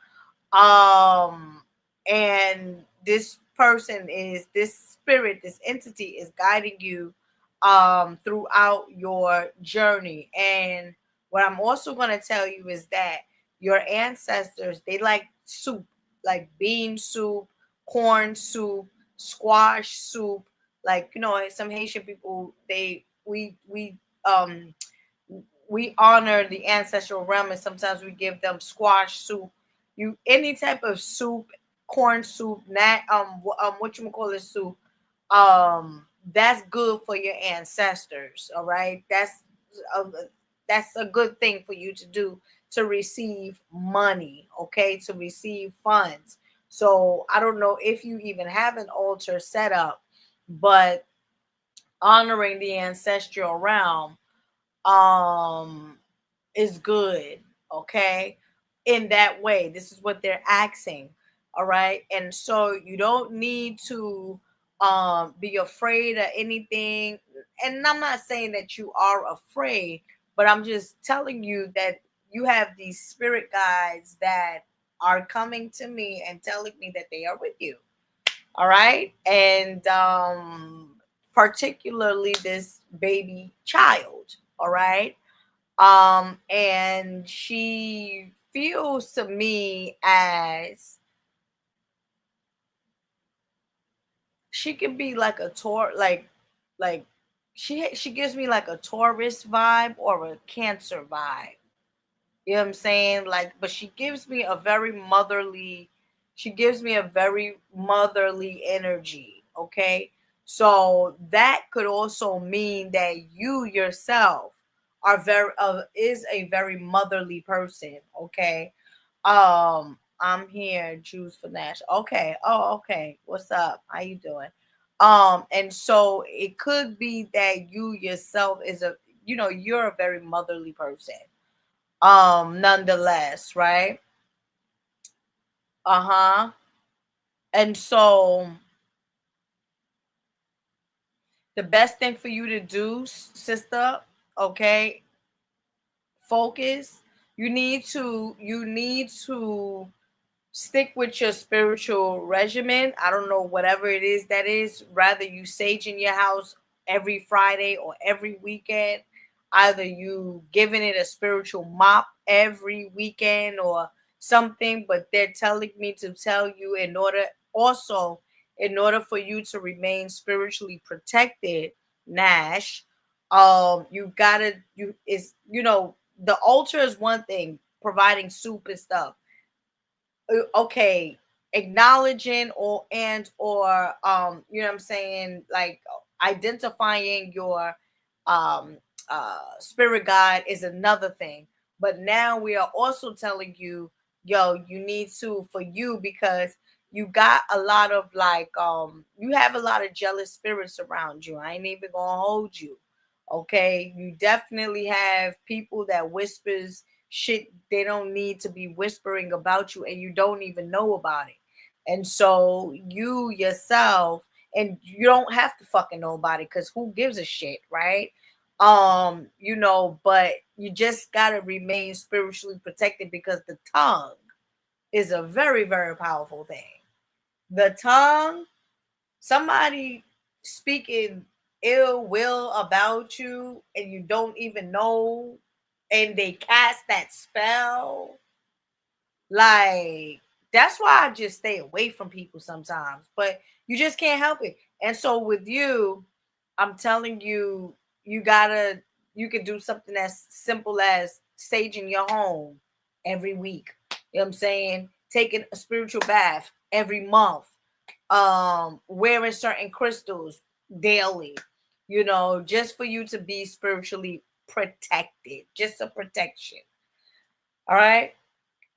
S1: And this person is this spirit, this entity is guiding you throughout your journey. And what I'm also going to tell you is that your ancestors, they like soup, like bean soup, corn soup, squash soup. Like, some Haitian people, um we honor the ancestral realm, and sometimes we give them squash soup. You Any type of soup, corn soup, what you call it, soup, that's good for your ancestors. All right, a, that's a good thing for you to do, to receive money, okay, to receive funds. So I don't know if you even have an altar set up, but honoring the ancestral realm um is good, okay, in that way. This is what they're asking. All right, and so you don't need to be afraid of anything. And I'm not saying that you are afraid, but I'm just telling you that you have these spirit guides that are coming to me and telling me that they are with you. All right, and particularly this baby child. All right, and she feels to me as she could be like a tour, like she gives me like a Taurus vibe or a Cancer vibe. You know what I'm saying? Like, but she gives me a very motherly energy. Okay. So that could also mean that you yourself is a very motherly person. Okay. I'm here, Juice for Nash. Okay. Oh, okay. What's up? How you doing? And so it could be that you yourself you're a very motherly person, nonetheless, right? Uh-huh. And so The best thing for you to do, sister, okay, focus. You need to stick with your spiritual regimen. I don't know, whatever it is that is. Rather you sage in your house every Friday or every weekend. Either you giving it a spiritual mop every weekend or something, but they're telling me to tell you, in order for you to remain spiritually protected, Nash, you gotta you is you know the altar is one thing, providing soup and stuff. Okay, acknowledging or you know what I'm saying, like identifying your um spirit guide is another thing. But now we are also telling you, yo, you need to, for you, because you got a lot of like you have a lot of jealous spirits around you. I ain't even gonna hold you. Okay, you definitely have people that whispers shit they don't need to be whispering about you, and you don't even know about it. And so you yourself, and you don't have to fucking know about it, because who gives a shit, right? But you just gotta remain spiritually protected, because the tongue is a very, very powerful thing. The tongue, somebody speaking ill will about you and you don't even know, and they cast that spell, like, that's why I just stay away from people sometimes, but you just can't help it. And so with you, I'm telling you, you can do something as simple as saging your home every week. You know what I'm saying? Taking a spiritual bath every month, wearing certain crystals daily, just for you to be spiritually protected, just a protection. All right.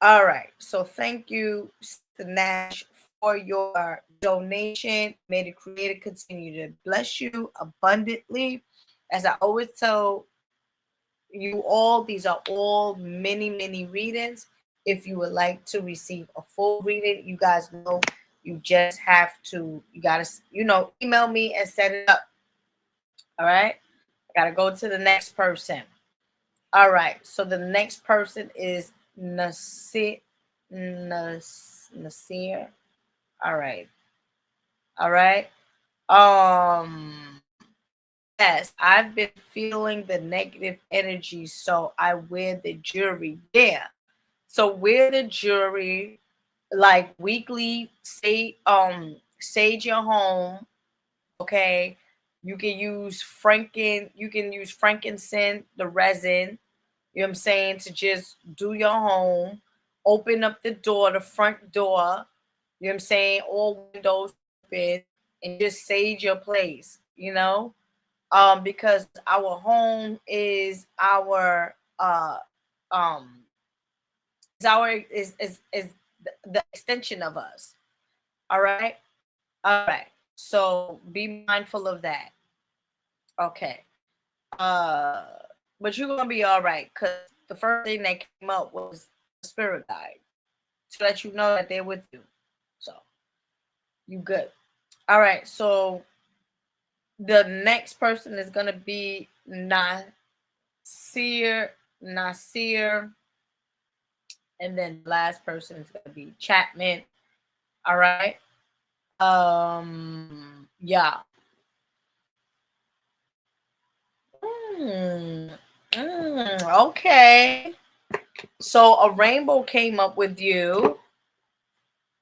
S1: All right. So thank you, Sister Nash, for your donation. May the Creator continue to bless you abundantly. As I always tell you all, these are all many, many readings. If you would like to receive a full reading, you guys know you just have to, you got to, email me and set it up. All right. I got to go to the next person. All right. So the next person is Nasir. Nasir. All right. All right. Um, yes, I've been feeling the negative energy, so I wear the jewelry. Yeah. So wear the jewelry like weekly, sage your home. Okay. You can use frankincense, the resin, you know what I'm saying, to just do your home. Open up the door, the front door, you know what I'm saying, all windows open, and just sage your place, because our home um is the extension of us. All right. All right. So be mindful of that. Okay. Uh, but you're gonna be all right, because the first thing that came up was the spirit guide to let you know that they're with you. So you good. All right. So the next person is gonna be Nasir, and then the last person is gonna be Chapman. All right. Yeah. Mm, okay. So a rainbow came up with you.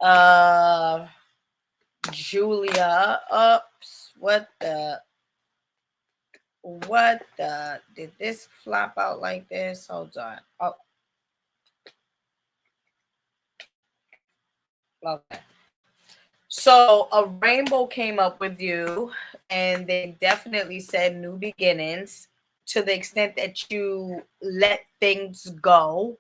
S1: Uh Julia. Oops. What the did this flop out like this? Hold on. Oh, okay. So a rainbow came up with you, and they definitely said new beginnings, to the extent that you let things go.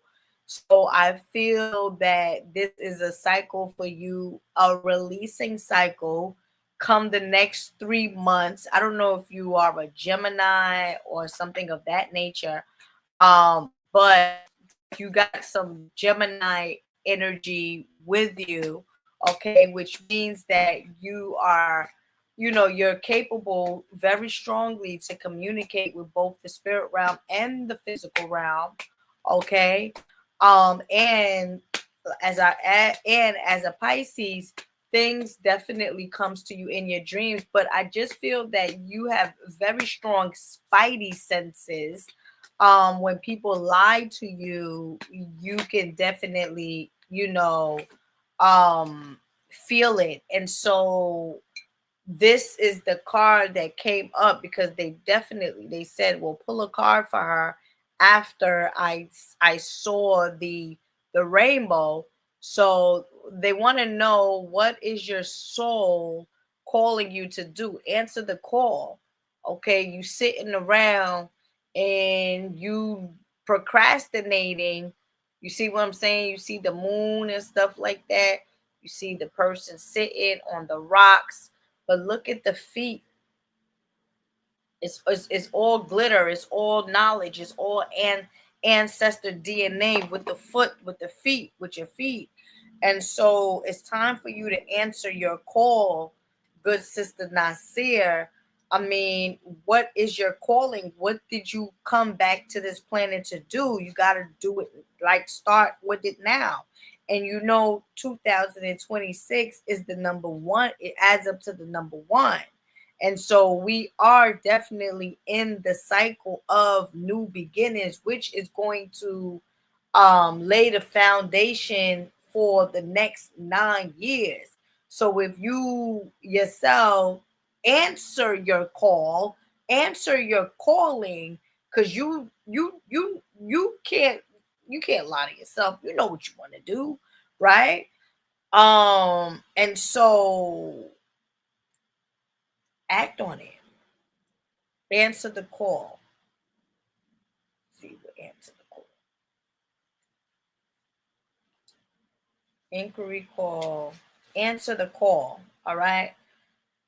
S1: So I feel that this is a cycle for you, a releasing cycle. Come the next 3 months. I don't know if you are a Gemini or something of that nature. But you got some Gemini energy with you, okay, which means that you are you're capable very strongly to communicate with both the spirit realm and the physical realm. Okay. And as a Pisces, things definitely comes to you in your dreams, but I just feel that you have very strong spidey senses. When people lie to you, you can definitely, um feel it. And so this is the card that came up because they said, well, pull a card for her after I saw the rainbow. So they want to know, what is your soul calling you to do? Answer the call. Okay, you sitting around and you procrastinating. You see what I'm saying? You see the moon and stuff like that. You see the person sitting on the rocks, but look at the feet. It's all glitter. It's all knowledge. It's all ancestor DNA with the foot, with the feet, with your feet. And so it's time for you to answer your call, good sister Nasir. I mean, what is your calling? What did you come back to this planet to do? You got to do it, like, start with it now. And 2026 is the number one. It adds up to the number one. And so we are definitely in the cycle of new beginnings, which is going to lay the foundation for the next 9 years. So if you yourself answer your call, answer your calling, because you can't lie to yourself. You know what you want to do, right? And so act on it. Answer the call. See what answer the call. Inquiry call. Answer the call. All right.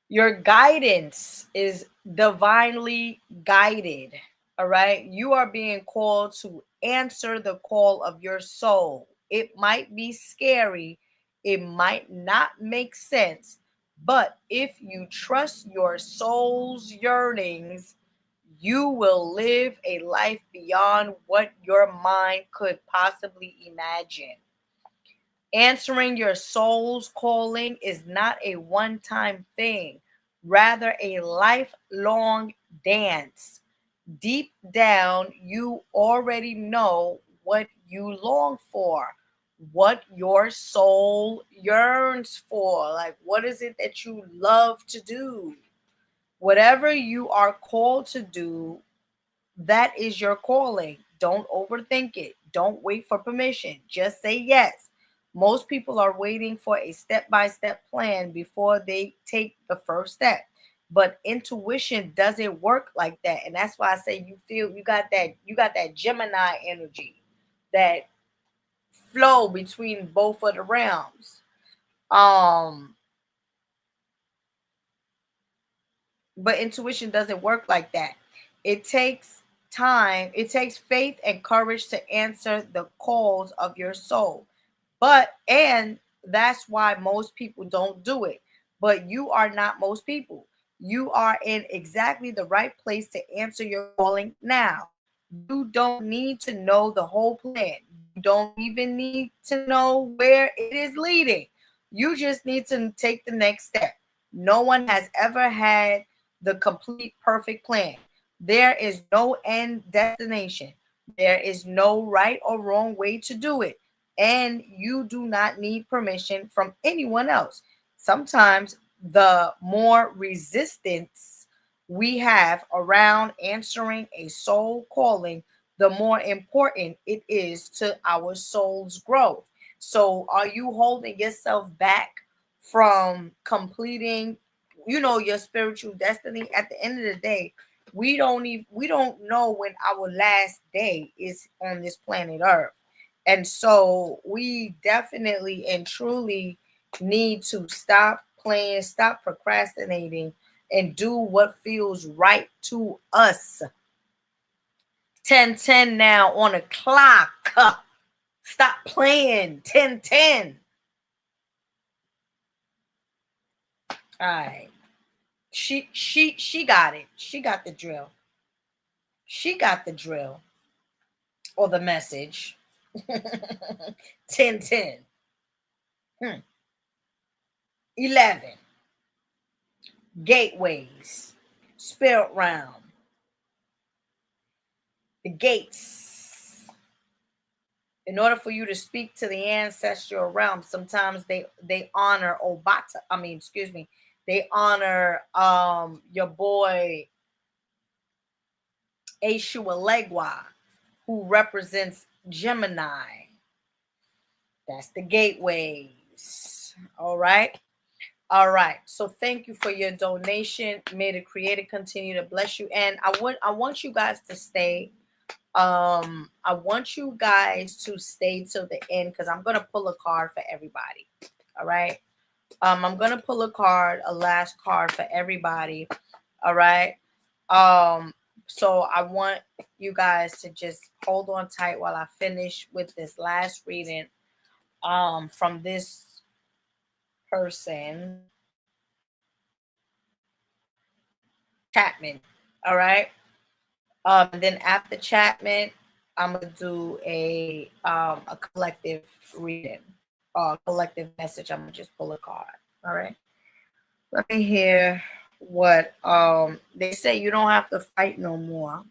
S1: Your guidance is divinely guided. All right. You are being called to answer the call of your soul. It might be scary. It might not make sense. But if you trust your soul's yearnings, you will live a life beyond what your mind could possibly imagine. Answering your soul's calling is not a one time thing, rather, a lifelong dance. Deep down, you already know what you long for, what your soul yearns for. Like, what is it that you love to do? Whatever you are called to do, that is your calling. Don't overthink it. Don't wait for permission. Just say yes. Most people are waiting for a step-by-step plan before they take the first step. But intuition doesn't work like that. And that's why I say you got that Gemini energy, that flow between both of the realms. Um but intuition doesn't work like that. It takes time, it takes faith and courage to answer the calls of your soul. And that's why most people don't do it. But you are not most people. You are in exactly the right place to answer your calling now. You don't need to know the whole plan. You don't even need to know where it is leading. You just need to take the next step. No one has ever had the complete perfect plan. There is no end destination. There is no right or wrong way to do it. And you do not need permission from anyone else. Sometimes the more resistance we have around answering a soul calling, the more important it is to our soul's growth. So, are you holding yourself back from completing, your spiritual destiny? At the end of the day, we don't know when our last day is on this planet Earth. And so we definitely and truly need to stop playing, stop procrastinating, and do what feels right to us. 10:10 now on the clock. Stop playing. 10:10. All right. She got it. She got the drill. She got the drill or the message. 10 10. 11. Gateways. Spirit realm. The gates. In order for you to speak to the ancestral realm, sometimes they honor Obata. I mean, excuse me, they honor your boy Eshu Alegwa, who represents Gemini. That's the gateways. All right. All right. So thank you for your donation. May the Creator continue to bless you. And I want you guys to stay. I want you guys to stay till the end because I'm gonna pull a card for everybody. All right. I'm gonna pull a last card for everybody. All right. So I want you guys to just hold on tight while I finish with this last reading from this person, Chapman. All right. And then after Chapman, I'm gonna do a collective reading, collective message. I'm gonna just pull a card. All right. Let me hear what they say. You don't have to fight no more.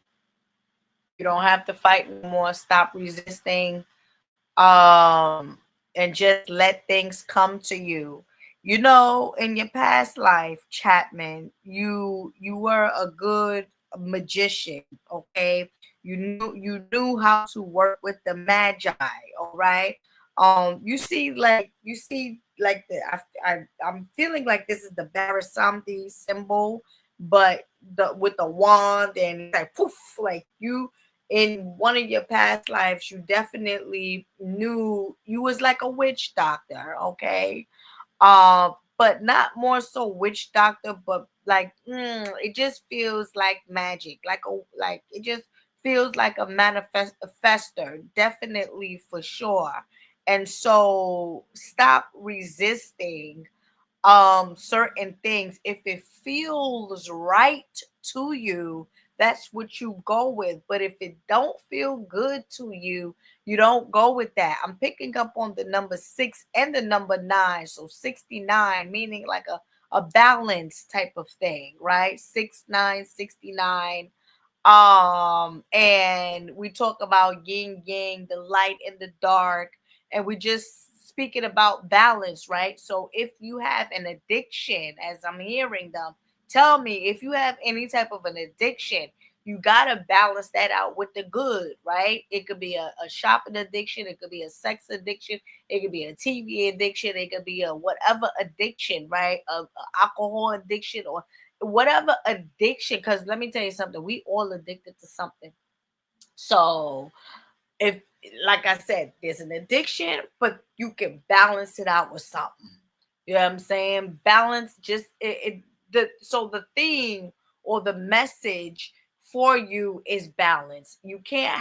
S1: You don't have to fight no more. Stop resisting. And just let things come to you. You know, in your past life, Chapman, you were a good magician, okay? You knew how to work with the magi, all right? You see like I'm feeling like this is the Barasamdi symbol, but the with the wand and like poof, like you in one of your past lives, you definitely knew you was like a witch doctor, okay? But not more so witch doctor, but like it just feels like magic, like it just feels like a manifester, definitely for sure. And so stop resisting certain things. If it feels right to you, that's what you go with. But if it don't feel good to you, you don't go with that. I'm picking up on the number 6 and the number 9, so 69, meaning like a balance type of thing, right? 6 9 69. And we talk about yin yang, the light and the dark, and we just speaking about balance, right? So if you have an addiction, as I'm hearing them tell me, if you have any type of an addiction, you got to balance that out with the good, right? It could be a shopping addiction, it could be a sex addiction, it could be a TV addiction, it could be a whatever addiction, right? A alcohol addiction or whatever addiction. Because let me tell you something, we all addicted to something. So if, like I said, there's an addiction, but you can balance it out with something. You know what I'm saying? Balance just the theme or the message for you is balance. You can't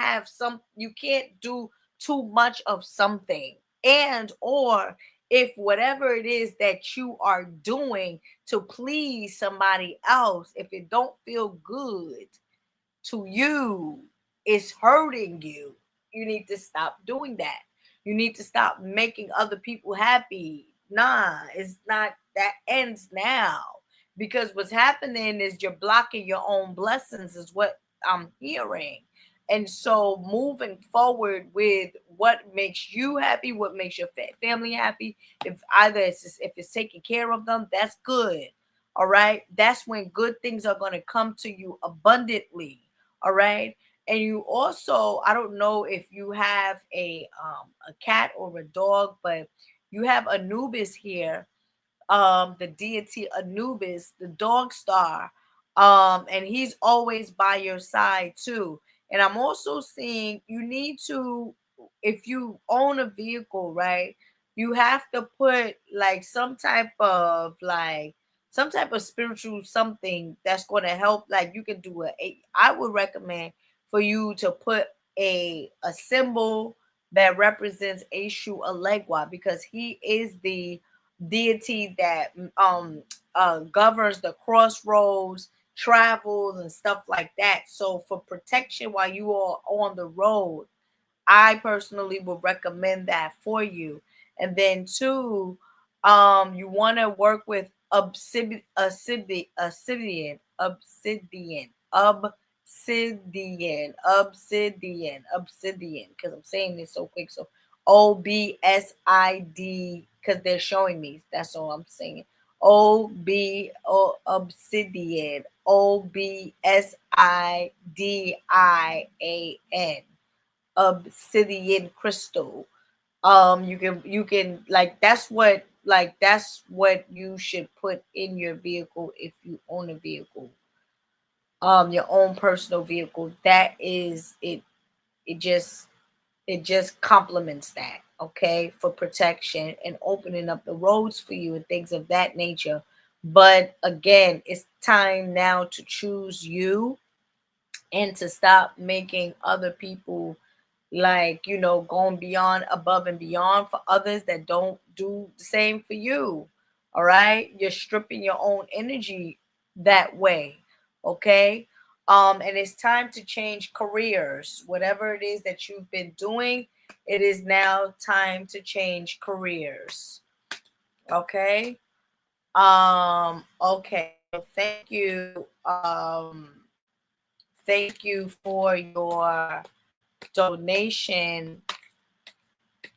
S1: do too much of something. And or if whatever it is that you are doing to please somebody else, if it don't feel good to you, is hurting you, you need to stop doing that. You need to stop making other people happy. Nah, it's not, that ends now. Because what's happening is you're blocking your own blessings, is what I'm hearing. And so moving forward with what makes you happy, what makes your family happy, if either if it's taking care of them, that's good. All right. That's when good things are going to come to you abundantly. All right. And you also, I don't know if you have a cat or a dog, but you have Anubis here, the deity Anubis, the dog star, and he's always by your side too. And I'm also seeing you need to, if you own a vehicle, right, you have to put like some type of spiritual something that's going to help. Like you can do I would recommend for you to put a symbol that represents Eshu Alegwa, because he is the deity that governs the crossroads, travels, and stuff like that. So for protection while you are on the road, I personally would recommend that for you. And then two, you want to work with obsidian, because I'm saying this so quick. So OBSID, because they're showing me. That's all I'm saying. Obsidian, OBSIDIAN, obsidian crystal. You can that's what you should put in your vehicle if you own a vehicle, your own personal vehicle. That is it. It just complements that, okay, for protection and opening up the roads for you and things of that nature. But again, it's time now to choose you and to stop making other people, like, going beyond, above and beyond for others that don't do the same for you. All right, you're stripping your own energy that way. Okay. And it's time to change careers. Whatever it is that you've been doing, it is now time to change careers. Okay. Okay, thank you. Thank you for your donation.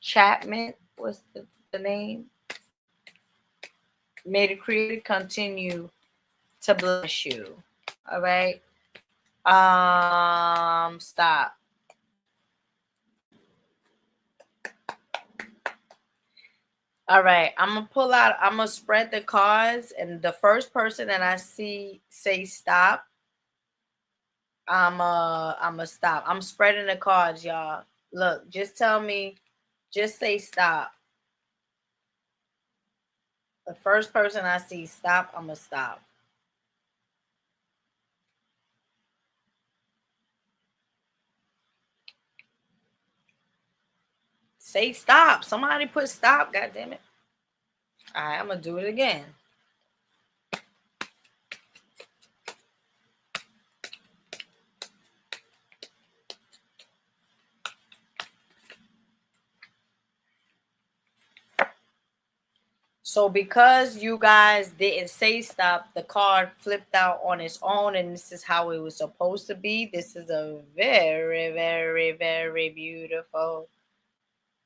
S1: Chapman, what's the name? May the Creator continue to bless you. All right. Stop. All right. I'm gonna pull out. I'm gonna spread the cards, and the first person that I see say stop, I'm a stop. I'm spreading the cards, y'all. Look, just tell me, just say stop. The first person I see stop, I'm gonna stop. Say stop. Somebody put stop. God damn it. All right, I'm gonna do it again. So because you guys didn't say stop, the card flipped out on its own, and this is how it was supposed to be. This is a very, very, very beautiful.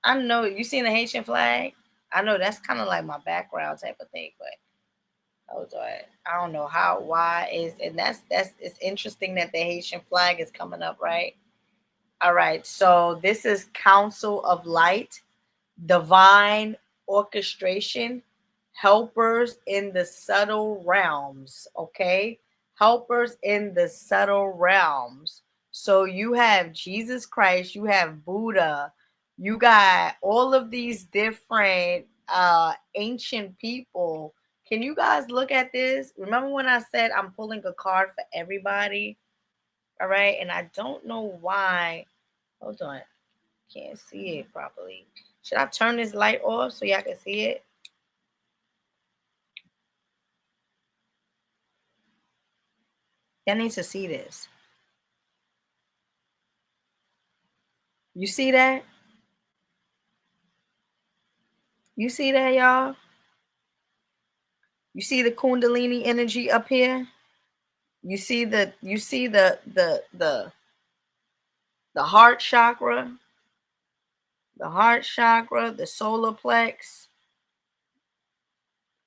S1: I know you seen the Haitian flag. I know that's kind of like my background type of thing, but I don't know why is, and that's it's interesting that the Haitian flag is coming up, right? All right, so this is Council of Light, divine orchestration, helpers in the subtle realms. Okay, helpers in the subtle realms. So you have Jesus Christ, you have Buddha, you got all of these different ancient people. Can you guys look at this? Remember when I said I'm pulling a card for everybody? All right, and I don't know why. Hold on, can't see it properly. Should I turn this light off so y'all can see it? Y'all need to see this. You see that? You see that, y'all? You see the Kundalini energy up here? You see the heart chakra, the solar plex,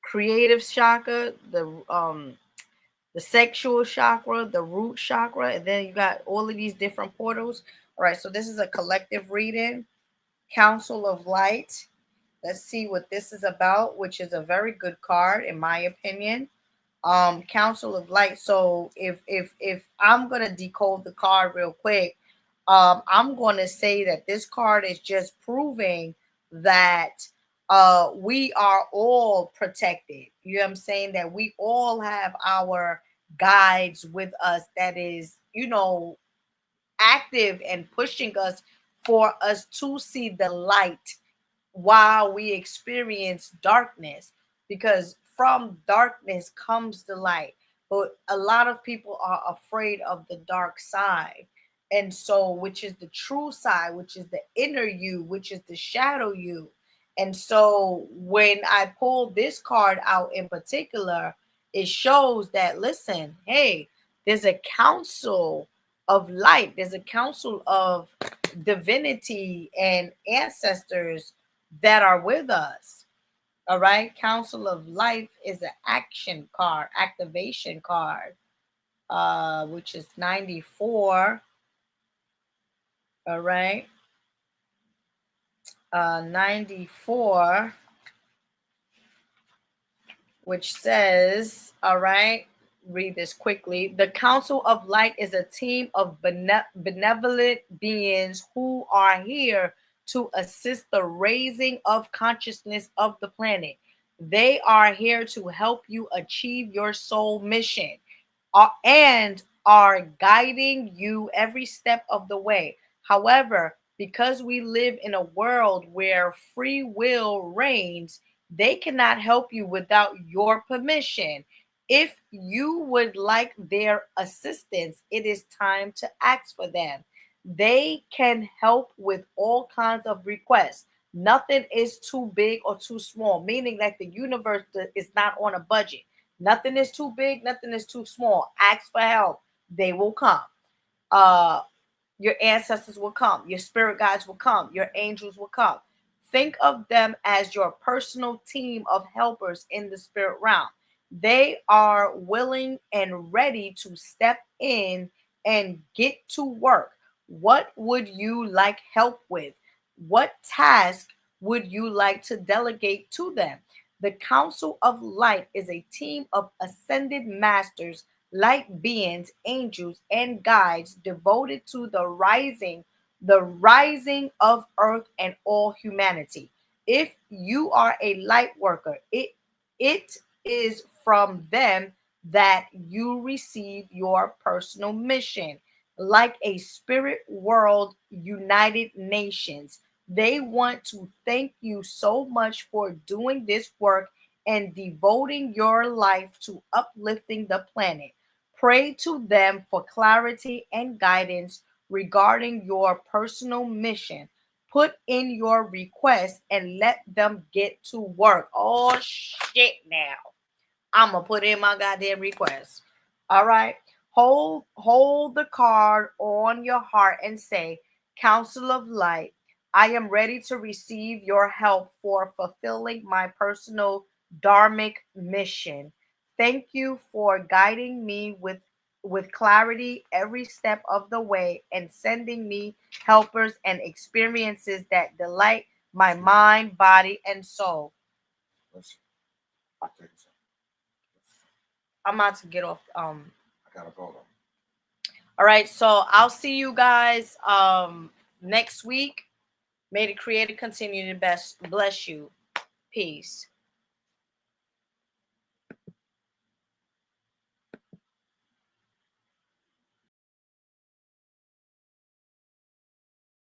S1: creative chakra, the sexual chakra, the root chakra, and then you got all of these different portals. All right, so this is a collective reading. Council of Light. Let's see what this is about, which is a very good card in my opinion. Council of Light. So if I'm gonna decode the card real quick, I'm gonna say that this card is just proving that we are all protected. You know what I'm saying? That we all have our guides with us, that is, active and pushing us for us to see the light while we experience darkness. Because from darkness comes the light. But a lot of people are afraid of the dark side. And so, which is the true side, which is the inner you, which is the shadow you. And so, when I pull this card out in particular, it shows that, listen, hey, there's a council of light, there's a council of divinity and ancestors that are with us. All right. Council of Life is an action card, activation card, which is 94. All right. 94, which says, all right, read this quickly. The Council of Light is a team of benevolent beings who are here to assist the raising of consciousness of the planet. They are here to help you achieve your soul mission, and are guiding you every step of the way. However, because we live in a world where free will reigns, they cannot help you without your permission. If you would like their assistance, it is time to ask for them. They can help with all kinds of requests. Nothing is too big or too small, meaning that the universe is not on a budget. Nothing is too big, nothing is too small. Ask for help. They will come. Uh your ancestors will come, your spirit guides will come, your angels will come. Think of them as your personal team of helpers in the spirit realm. They are willing and ready to step in and get to work. What would you like help with? What task would you like to delegate to them? The Council of Light is a team of ascended masters, light beings, angels, and guides devoted to the rising of earth and all humanity. If you are a light worker, it is from them that you receive your personal mission. Like a spirit world United Nations, they want to thank you so much for doing this work and devoting your life to uplifting the planet. Pray to them for clarity and guidance regarding your personal mission. Put in your request and let them get to work. Oh shit now. I'm gonna put in my goddamn request. All right. Hold the card on your heart and say, Council of Light, I am ready to receive your help for fulfilling my personal dharmic mission. Thank you for guiding me with clarity every step of the way and sending me helpers and experiences that delight my mind, body, and soul. I'm about to get off. I gotta go though. All right, so I'll see you guys next week. May the Creator continue to bless you. Peace.